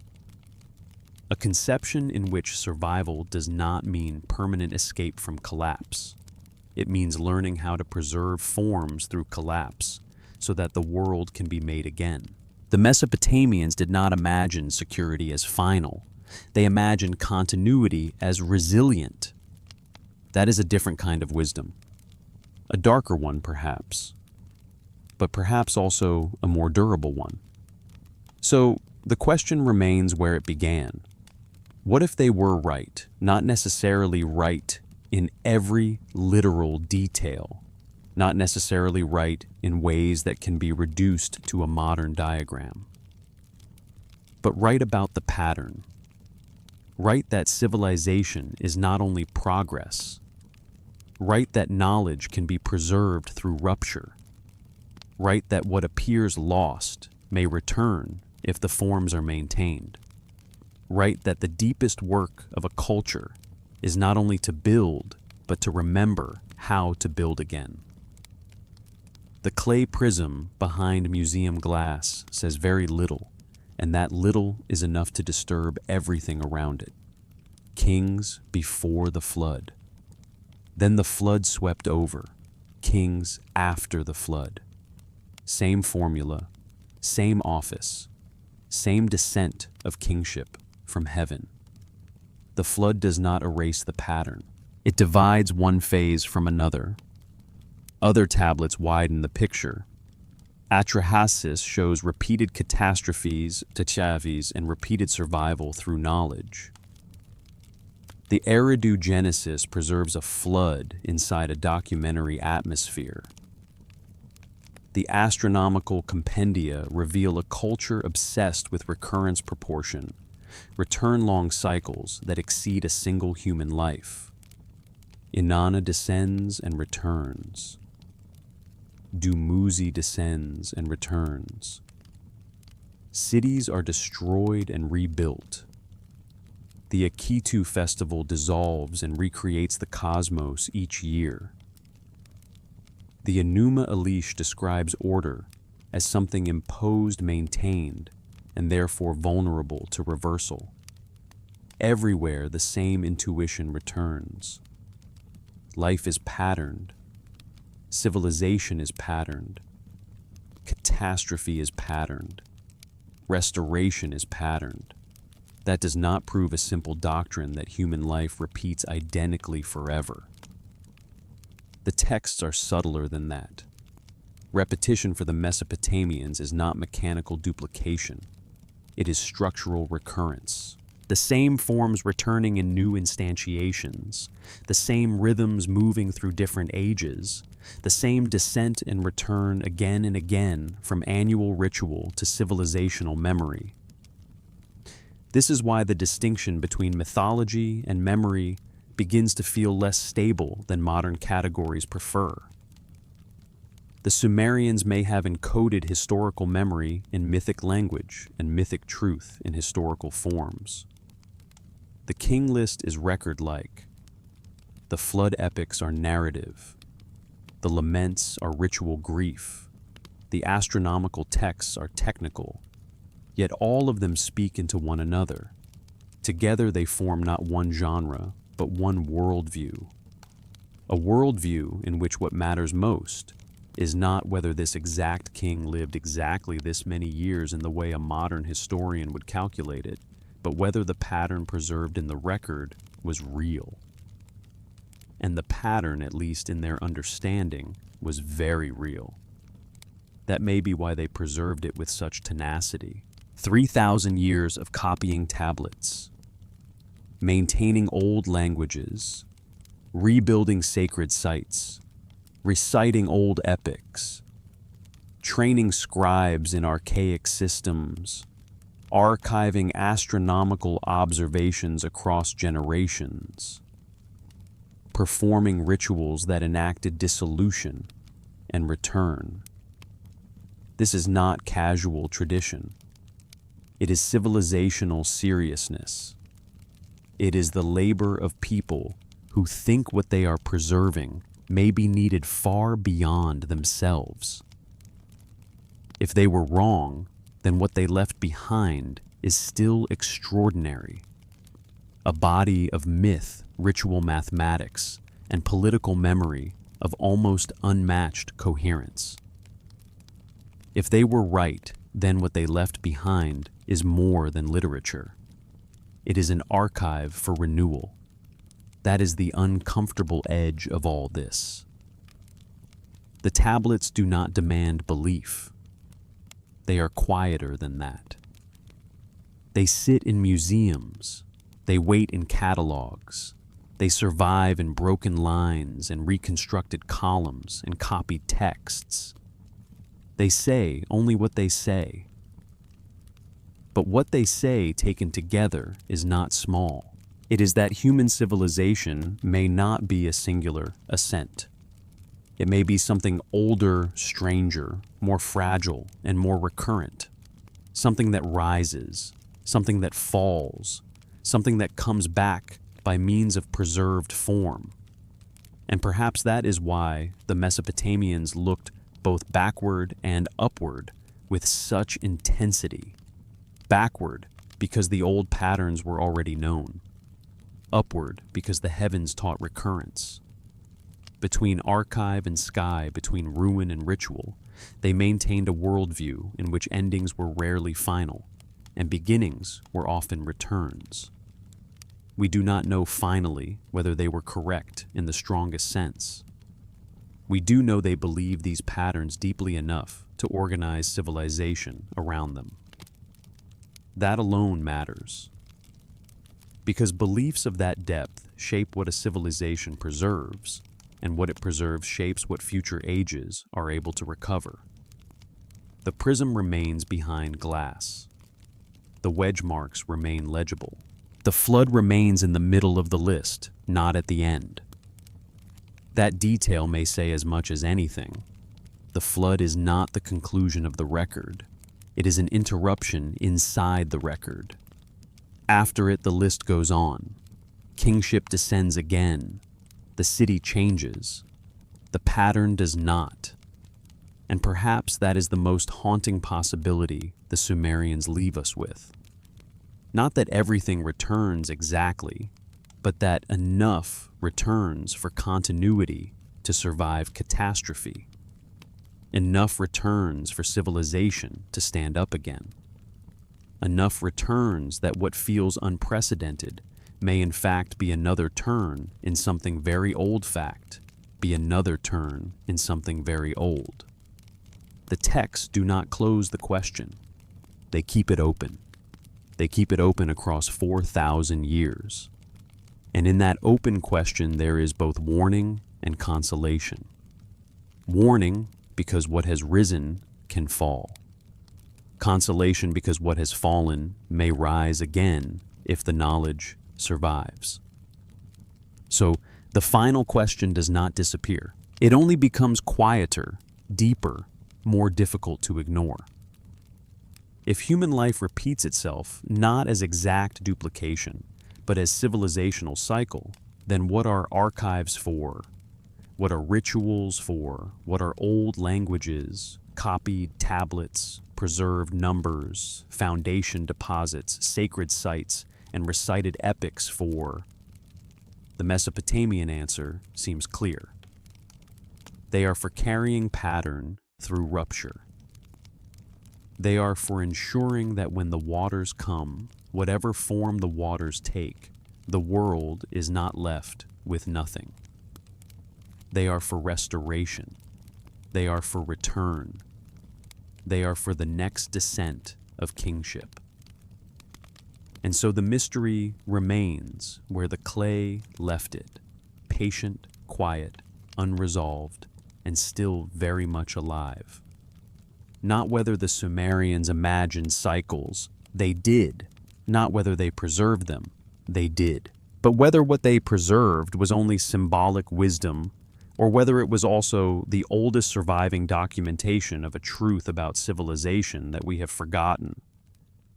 A conception in which survival does not mean permanent escape from collapse. It means learning how to preserve forms through collapse so that the world can be made again. The Mesopotamians did not imagine security as final. They imagined continuity as resilient. That is a different kind of wisdom. A darker one, perhaps, but perhaps also a more durable one. So the question remains where it began. What if they were right, not necessarily right in every literal detail, not necessarily right in ways that can be reduced to a modern diagram, but right about the pattern, right that civilization is not only progress, right that knowledge can be preserved through rupture, right that what appears lost may return if the forms are maintained. write that the deepest work of a culture is not only to build, but to remember how to build again. The clay prism behind museum glass says very little, and that little is enough to disturb everything around it. Kings before the flood. Then the flood swept over. Kings after the flood. Same formula, same office, same descent of kingship from heaven. The flood does not erase the pattern. It divides one phase from another. Other tablets widen the picture. Atrahasis shows repeated catastrophes, tachavis, and repeated survival through knowledge. The Eridu Genesis preserves a flood inside a documentary atmosphere. The astronomical compendia reveal a culture obsessed with recurrence proportion, return-long cycles that exceed a single human life. Inanna descends and returns. Dumuzi descends and returns. Cities are destroyed and rebuilt. The Akitu festival dissolves and recreates the cosmos each year. The Enuma Elish describes order as something imposed, maintained, and therefore vulnerable to reversal. Everywhere the same intuition returns. Life is patterned. Civilization is patterned. Catastrophe is patterned. Restoration is patterned. That does not prove a simple doctrine that human life repeats identically forever. The texts are subtler than that. Repetition for the Mesopotamians is not mechanical duplication. It is structural recurrence. The same forms returning in new instantiations, the same rhythms moving through different ages, the same descent and return again and again from annual ritual to civilizational memory. This is why the distinction between mythology and memory begins to feel less stable than modern categories prefer. The Sumerians may have encoded historical memory in mythic language and mythic truth in historical forms. The king list is record-like. The flood epics are narrative. The laments are ritual grief. The astronomical texts are technical. Yet all of them speak into one another. Together they form not one genre, but one worldview. A worldview in which what matters most is not whether this exact king lived exactly this many years in the way a modern historian would calculate it, but whether the pattern preserved in the record was real. And the pattern, at least in their understanding, was very real. That may be why they preserved it with such tenacity. 3,000 years of copying tablets, maintaining old languages, rebuilding sacred sites, reciting old epics, training scribes in archaic systems, archiving astronomical observations across generations, performing rituals that enacted dissolution and return. This is not casual tradition. It is civilizational seriousness. It is the labor of people who think what they are preserving may be needed far beyond themselves. If they were wrong, then what they left behind is still extraordinary. A body of myth, ritual mathematics, and political memory of almost unmatched coherence. If they were right, then what they left behind is more than literature. It is an archive for renewal. That is the uncomfortable edge of all this. The tablets do not demand belief. They are quieter than that. They sit in museums. They wait in catalogs. They survive in broken lines and reconstructed columns and copied texts. They say only what they say. But what they say taken together is not small. It is that human civilization may not be a singular ascent. It may be something older, stranger, more fragile, and more recurrent. Something that rises, something that falls, something that comes back by means of preserved form. And perhaps that is why the Mesopotamians looked both backward and upward with such intensity. Backward, because the old patterns were already known. Upward, because the heavens taught recurrence. Between archive and sky, between ruin and ritual, they maintained a worldview in which endings were rarely final, and beginnings were often returns. We do not know finally whether they were correct in the strongest sense. We do know they believed these patterns deeply enough to organize civilization around them. That alone matters. Because beliefs of that depth shape what a civilization preserves, and what it preserves shapes what future ages are able to recover. The prism remains behind glass. The wedge marks remain legible. The flood remains in the middle of the list, not at the end. That detail may say as much as anything. The flood is not the conclusion of the record. It is an interruption inside the record. After it, the list goes on. Kingship descends again. The city changes. The pattern does not. And perhaps that is the most haunting possibility the Sumerians leave us with. Not that everything returns exactly, but that enough returns for continuity to survive catastrophe. Enough returns for civilization to stand up again. Enough returns that what feels unprecedented may in fact be another turn in something very old fact, be another turn in something very old. The texts do not close the question. They keep it open. They keep it open across 4,000 years. And in that open question there is both warning and consolation. Warning because what has risen can fall. Consolation because what has fallen may rise again if the knowledge survives. So the final question does not disappear. It only becomes quieter, deeper, more difficult to ignore. If human life repeats itself not as exact duplication, but as civilizational cycle, then what are archives for? What are rituals for? What are old languages, copied tablets, preserved numbers, foundation deposits, sacred sites, and recited epics for? The Mesopotamian answer seems clear. They are for carrying pattern through rupture. They are for ensuring that when the waters come, whatever form the waters take, the world is not left with nothing. They are for restoration. They are for return. They are for the next descent of kingship. And so the mystery remains where the clay left it, patient, quiet, unresolved, and still very much alive. Not whether the Sumerians imagined cycles, they did. Not whether they preserved them, they did. But whether what they preserved was only symbolic wisdom, or whether it was also the oldest surviving documentation of a truth about civilization that we have forgotten,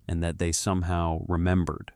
and that they somehow remembered.